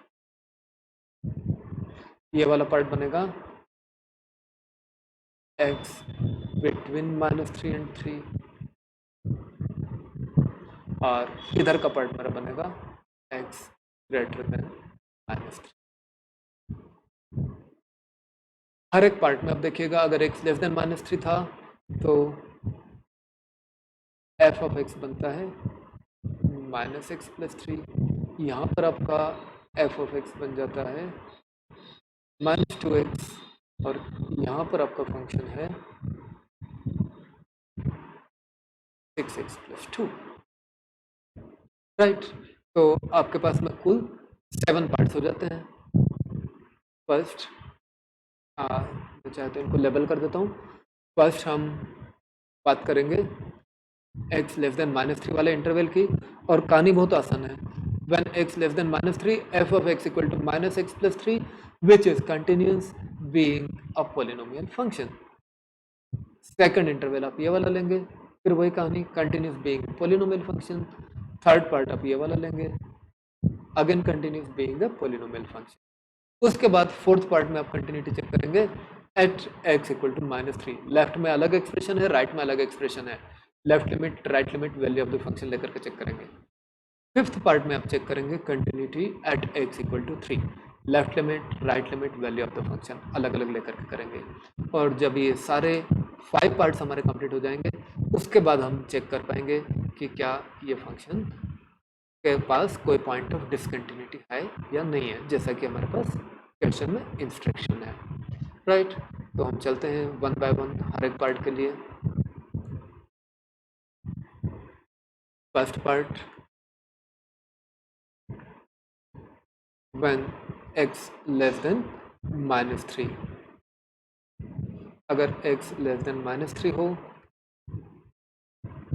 ये वाला पार्ट बनेगा x बिटवीन -3 एंड 3, और इधर का पार्ट मेरा बनेगा x ग्रेटर देन -3। हर एक पार्ट में अब देखिएगा, अगर x लेस देन -3 था तो f ऑफ x बनता है -x प्लस 3। यहाँ पर आपका f ऑफ x बन जाता है -2x, और यहाँ पर आपका फंक्शन है 6x प्लस 2, राइट। तो आपके पास में कुल 7 पार्ट्स हो जाते हैं। फर्स्ट मैं चाहते हैं इनको लेबल कर देता हूँ। फर्स्ट हम बात करेंगे x लेस देन -3 वाले इंटरवल की, और कहानी बहुत आसान है। when x less than -3 f of x equal to -x plus 3 which is continuous being a polynomial function। Second interval आप ये वाला लेंगे, फिर वही कहानी continuous being polynomial function. Third part आप ये वाला लेंगे, again continuous being a polynomial function. उसके बाद फोर्थ पार्ट में आप कंटिन्यूटी चेक करेंगे at x equal to -3। Left में अलग एक्सप्रेशन है, राइट में अलग एक्सप्रेशन है। Left limit right limit value of the function लेकर के चेक करेंगे। फिफ्थ पार्ट में आप चेक करेंगे continuity at x equal to 3। Left limit right limit value of the function अलग अलग लेकर के करेंगे। और जब ये सारे 5 पार्ट्स हमारे कंप्लीट हो जाएंगे, उसके बाद हम चेक कर पाएंगे कि क्या ये फंक्शन के पास कोई पॉइंट ऑफ डिसकंटिन्यूटी है या नहीं है, जैसा कि हमारे पास क्वेश्चन में इंस्ट्रक्शन है, राइट। तो हम चलते हैं वन बाय वन हर एक पार्ट के लिए। First part, when x less than -3। अगर x लेस देन -3 हो,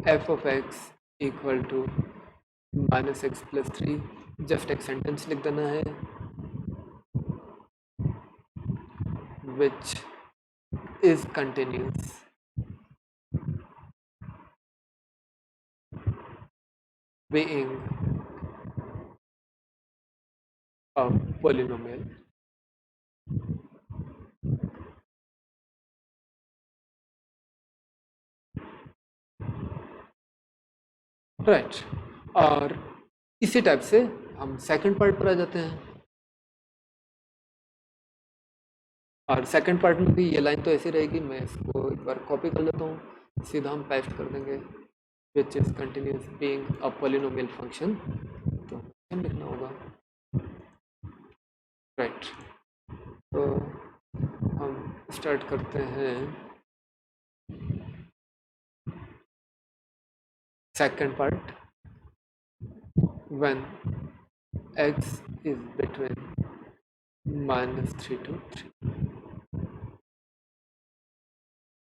f of x equal to -x plus 3। Just एक सेंटेंस लिख देना है, which is continuous being a polynomial right. और इसी टाइप से हम सेकंड पार्ट पर आ जाते हैं। और सेकंड पार्ट में भी ये लाइन तो ऐसी रहेगी, मैं इसको एक बार कॉपी कर लेता हूँ, सीधा हम पेस्ट कर देंगे which is continuous being a polynomial function। तो हम लिखना होगा, राइट। तो हम स्टार्ट करते हैं second part, when x is between -3 to 3।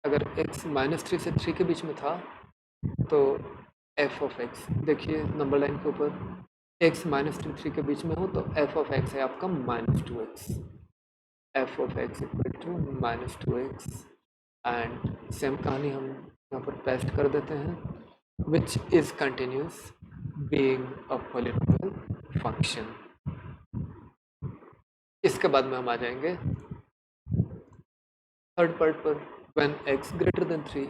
अगर x -3 से 3 के बीच में था तो f ऑफ x, देखिए नंबर लाइन के ऊपर x -3 3 के बीच में हो तो f ऑफ x है आपका -2x। f of x equal to -2x, and same कहानी हम यहाँ पर पेस्ट कर देते हैं, which is continuous being a polynomial function। इसके बाद में हम आ जाएंगे थर्ड पार्ट पर, when x greater than 3।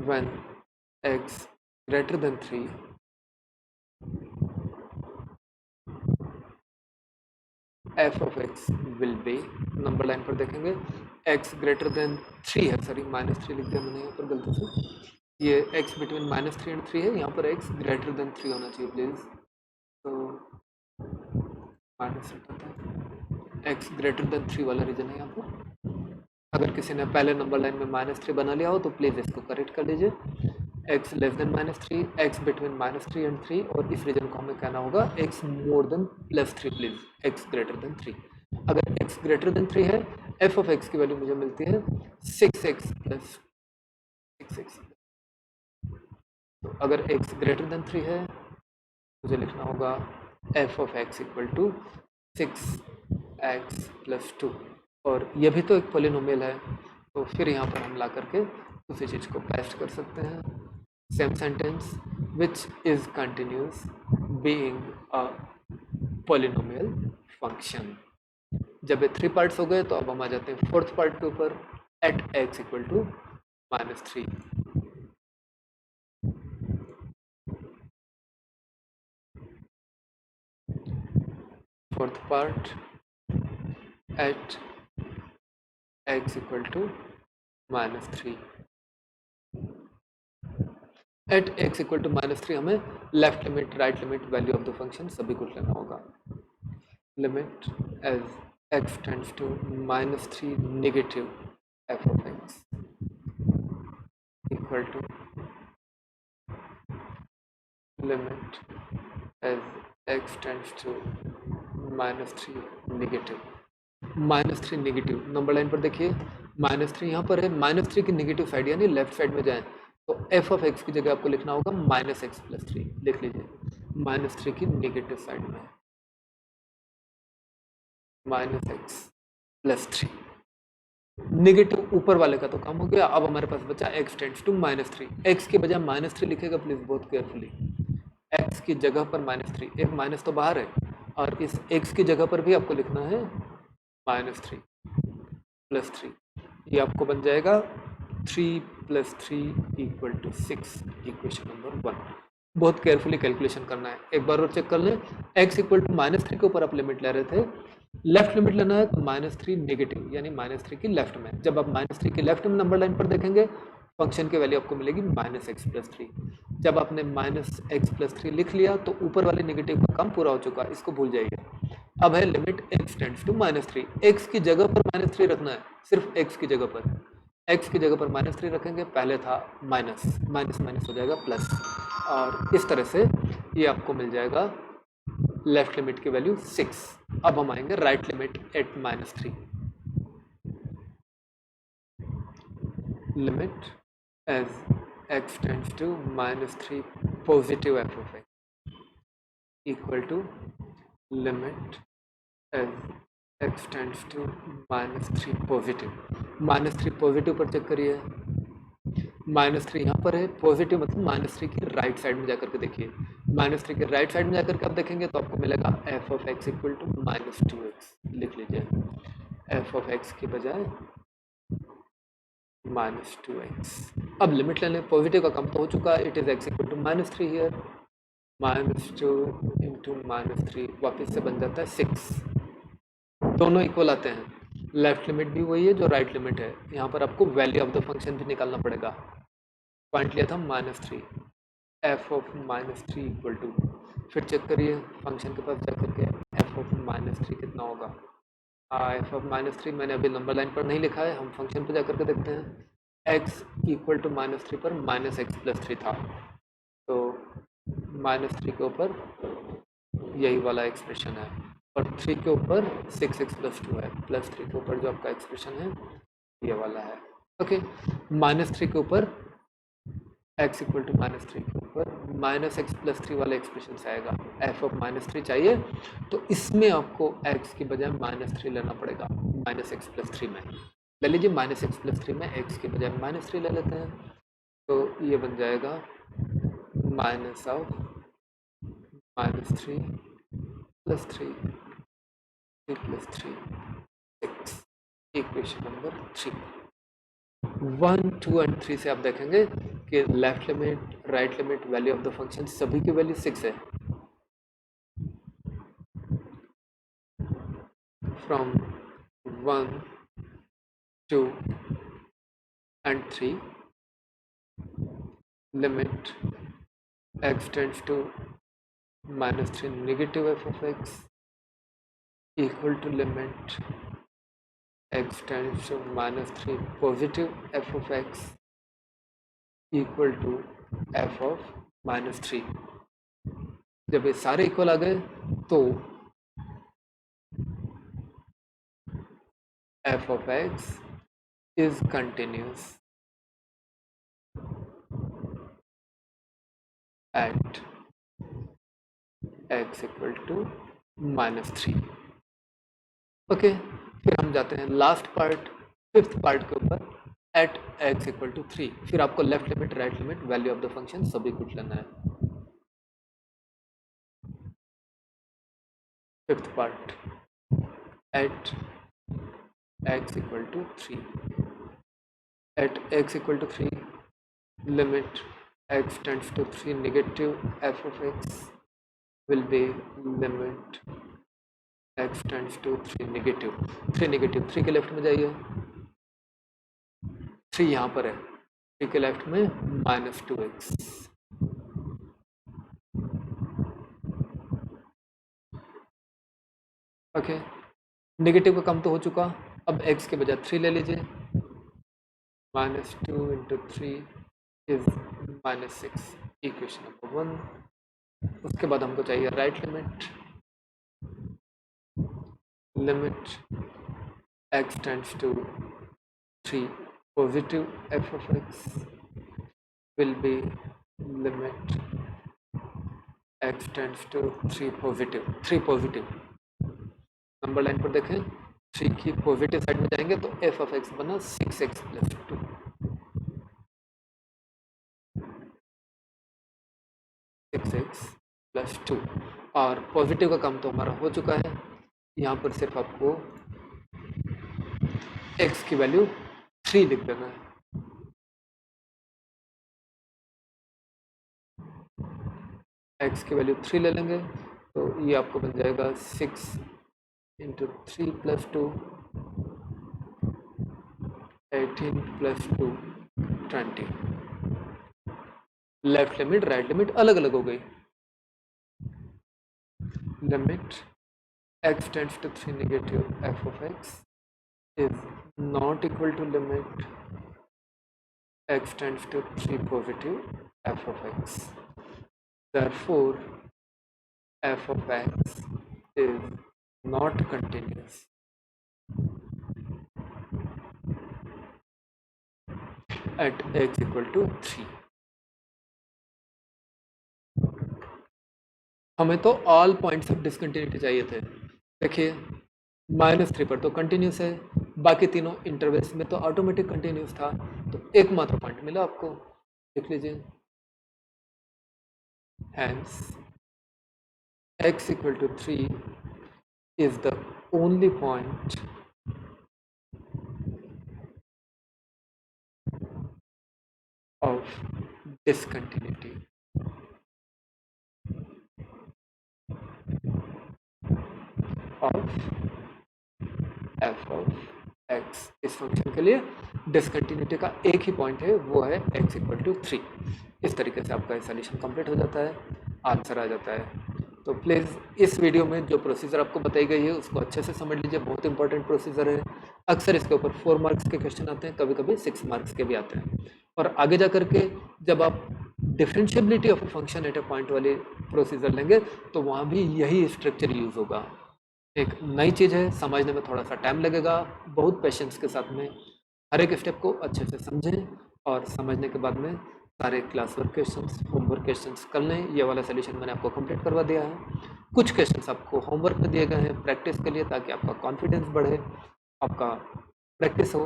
when x greater than 3 f of x will be, number line पर देखेंगे x ग्रेटर देन 3 है, सॉरी -3 लिख दिया मैंने यहाँ पर गलती से, ये x बिटवीन -3 एंड 3 है, यहाँ पर x ग्रेटर देन 3 होना चाहिए प्लीज। तो माइनस हटाते हैं, एक्स ग्रेटर देन 3 वाला रीजन है यहाँ पर। अगर किसी ने पहले नंबर लाइन में -3 बना लिया हो तो प्लीज़ इसको करेक्ट कर लीजिए। X less than -3, x between -3 and 3, और इस रीजन को हमें कहना होगा x more than +3 please, x greater than 3। अगर एक्स ग्रेटर देन 3 है, एफ ऑफ एक्स की वैल्यू मुझे मिलती है 6x प्लस 6x। तो अगर x ग्रेटर देन 3 है, मुझे लिखना होगा f of x equal to 6x plus 2, और ये भी तो एक पॉलिनोमियल है, तो फिर यहाँ पर हम ला करके उसी चीज़ को पेस्ट कर सकते हैं। Same sentence, which is continuous being a polynomial function. जब ये 3 पार्ट्स हो गए तो अब हम आ जाते हैं 4th पार्ट के ऊपर, at x equal to -3। Fourth part, at x equal to -3। At x equal to -3 हमें left limit, right limit, value of the function सभी कुछ लेना होगा। Limit as x tends to -3 negative f of x equal to limit as x tends to -3 negative. -3 negative number line पर देखिए, -3 यहाँ पर है, -3 की नेगेटिव साइड यानी लेफ्ट साइड में जाएं तो f ऑफ x की जगह आपको लिखना होगा -x प्लस 3, लिख लीजिए। -3 की नेगेटिव साइड में -x प्लस 3, नेगेटिव ऊपर वाले का तो काम हो गया। अब हमारे पास बचा x टेंड्स टू -3, x के बजाय -3 लिखेगा प्लीज बहुत केयरफुली। x की जगह पर -3, एक माइनस तो बाहर है, और इस x की जगह पर भी आपको लिखना है -3 प्लस 3, ये आपको बन जाएगा 3 plus 3 equal to 6, equation number 1। बहुत केयरफुली कैलकुलेशन करना है। एक बार और चेक कर लें, x इक्वल टू -3 के ऊपर आप लिमिट ले रहे थे, लेफ्ट लिमिट लेना है तो -3 नेगेटिव यानी -3 की लेफ्ट में। जब आप -3 की लेफ्ट में नंबर लाइन पर देखेंगे, फंक्शन की वैल्यू आपको मिलेगी -x प्लस 3। जब आपने -x प्लस 3 लिख लिया तो ऊपर वाले नेगेटिव का काम पूरा हो चुका, इसको भूल जाइए। अब है limit x tends to -3, x की जगह पर -3 रखना है, सिर्फ x की जगह पर। x की जगह पर -3 रखेंगे, पहले था माइनस, माइनस माइनस हो जाएगा प्लस, और इस तरह से ये आपको मिल जाएगा लेफ्ट लिमिट की वैल्यू 6। अब हम आएंगे right limit at -3, limit as x tends to -3 positive f of x equal to limit as x tends to -3 positive. -3 positive पर चेक करिए, -3 यहाँ पर है, पॉजिटिव मतलब -3 की राइट साइड में जाकर के देखिए। -3 के राइट साइड में जाकर के आप देखेंगे तो आपको मिलेगा f of x equal to -2x, लिख लीजिए। f ऑफ x के बजाय -2x। अब लिमिट लेने, पॉजिटिव का काम तो हो चुका है, it is x equal to -3 here, -2 into -3 वापिस से बन जाता है 6। दोनों इक्वल आते हैं, लेफ्ट लिमिट भी वही है जो राइट लिमिट है। यहाँ पर आपको वैल्यू ऑफ द फंक्शन भी निकालना पड़ेगा। पॉइंट लिया था -3, f ऑफ -3 इक्वल टू, फिर चेक करिए फंक्शन के पास जाकर के f ऑफ -3 कितना होगा। f ऑफ -3 मैंने अभी नंबर लाइन पर नहीं लिखा है, हम फंक्शन पर जाकर के देखते हैं। x इक्वल टू -3 पर -x प्लस 3 था, तो -3 के ऊपर यही वाला एक्सप्रेशन है, और 3 के ऊपर 6x प्लस 2 है, प्लस 3 के ऊपर जो आपका एक्सप्रेशन है ये वाला है। ओके, -3 के ऊपर x इक्वल टू -3 के ऊपर -x प्लस 3 वाला एक्सप्रेशन से आएगा। f ऑफ -3 चाहिए तो इसमें आपको x की बजाय -3 लेना पड़ेगा, -x प्लस 3 में ले लीजिए। -x प्लस 3 में x के बजाय -3 ले लेते हैं, तो ये बन जाएगा minus of -3 plus 3 plus 3 6, equation number 3। 1, 2 and 3 से आप देखेंगे कि left limit, right limit, value of the function सभी की वैल्यू 6 है। From 1, 2 and 3 limit x tends to -3 negative f of x equal to limit x tends to -3 positive f of x equal to f of -3। जब ये सारे equal आ गए तो f of x is continuous at x equal to -3। Okay, फिर हम जाते हैं last part, fifth part के ऊपर, एट x इक्वल टू 3। फिर आपको left limit, right limit, value of the function सभी कुछ लेना है। Fifth part, at x equal to 3, at x equal to 3 limit x tends to 3 negative f of x will be limit x tends to 3 negative. 3 negative, 3 के left में जाइए, 3 यहाँ पर है, 3 के लेफ्ट में -2x। ओके, नेगेटिव का कम तो हो चुका, अब x के बजाय 3 ले लीजिए, -2 into 3 is -6, इक्वेशन नंबर 1। उसके बाद हमको चाहिए right limit, limit x tends to 3 positive f of x will be limit x tends to 3 positive, 3 positive. Number line पर देखें, 3 की पॉजिटिव साइड में जाएंगे तो f of x बना 6x plus 2। 6x plus 2 और पॉजिटिव का काम तो हमारा हो चुका है। यहाँ पर सिर्फ आपको x की वैल्यू 3 लिख देना है। x की वैल्यू 3 ले लेंगे तो ये आपको बन जाएगा 6 into 3 plus 2, 18 plus 2, 20। Left limit, right limit अलग अलग हो गई। Limit x tends to 3 negative f of x is not equal to limit x tends to 3 positive f of x. Therefore, f of x is not continuous at x equal to 3। हमें तो all points of discontinuity चाहिए थे। देखिए -3 पर तो continuous है, बाकी तीनों इंटरवल्स में तो ऑटोमेटिक कंटिन्यूस था, तो एकमात्र पॉइंट मिला आपको, देख लीजिए। Hence, x equal to 3 is the only point of discontinuity of f of x। इस फंक्शन के लिए डिसकंटिन्यूटी का एक ही पॉइंट है, वो है x इक्वल टू 3। इस तरीके से आपका सॉल्यूशन कंप्लीट हो जाता है, आंसर आ जाता है। तो प्लीज़ इस वीडियो में जो प्रोसीजर आपको बताई गई है उसको अच्छे से समझ लीजिए, बहुत इंपॉर्टेंट प्रोसीजर है। अक्सर इसके ऊपर 4 मार्क्स के क्वेश्चन आते हैं, कभी कभी 6 मार्क्स के भी आते हैं। और आगे जा करके जब आप differentiability of a function at A point वाले प्रोसीजर लेंगे तो वहाँ भी यही स्ट्रक्चर यूज़ होगा। एक नई चीज़ है, समझने में थोड़ा सा टाइम लगेगा, बहुत पेशेंस के साथ में हर एक स्टेप को अच्छे से समझें और समझने के बाद में सारे class work questions, homework questions कर लें। ये वाला सोल्यूशन मैंने आपको कंप्लीट करवा दिया है। कुछ क्वेश्चंस आपको होमवर्क में दिए गए हैं प्रैक्टिस के लिए, ताकि आपका कॉन्फिडेंस बढ़े, आपका प्रैक्टिस हो,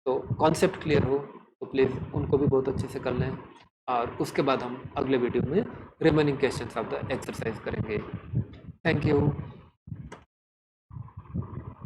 तो कॉन्सेप्ट क्लियर हो, तो प्लीज़ उनको भी बहुत अच्छे से कर लें। और उसके बाद हम अगले वीडियो में remaining questions of the exercise करेंगे। Thank you.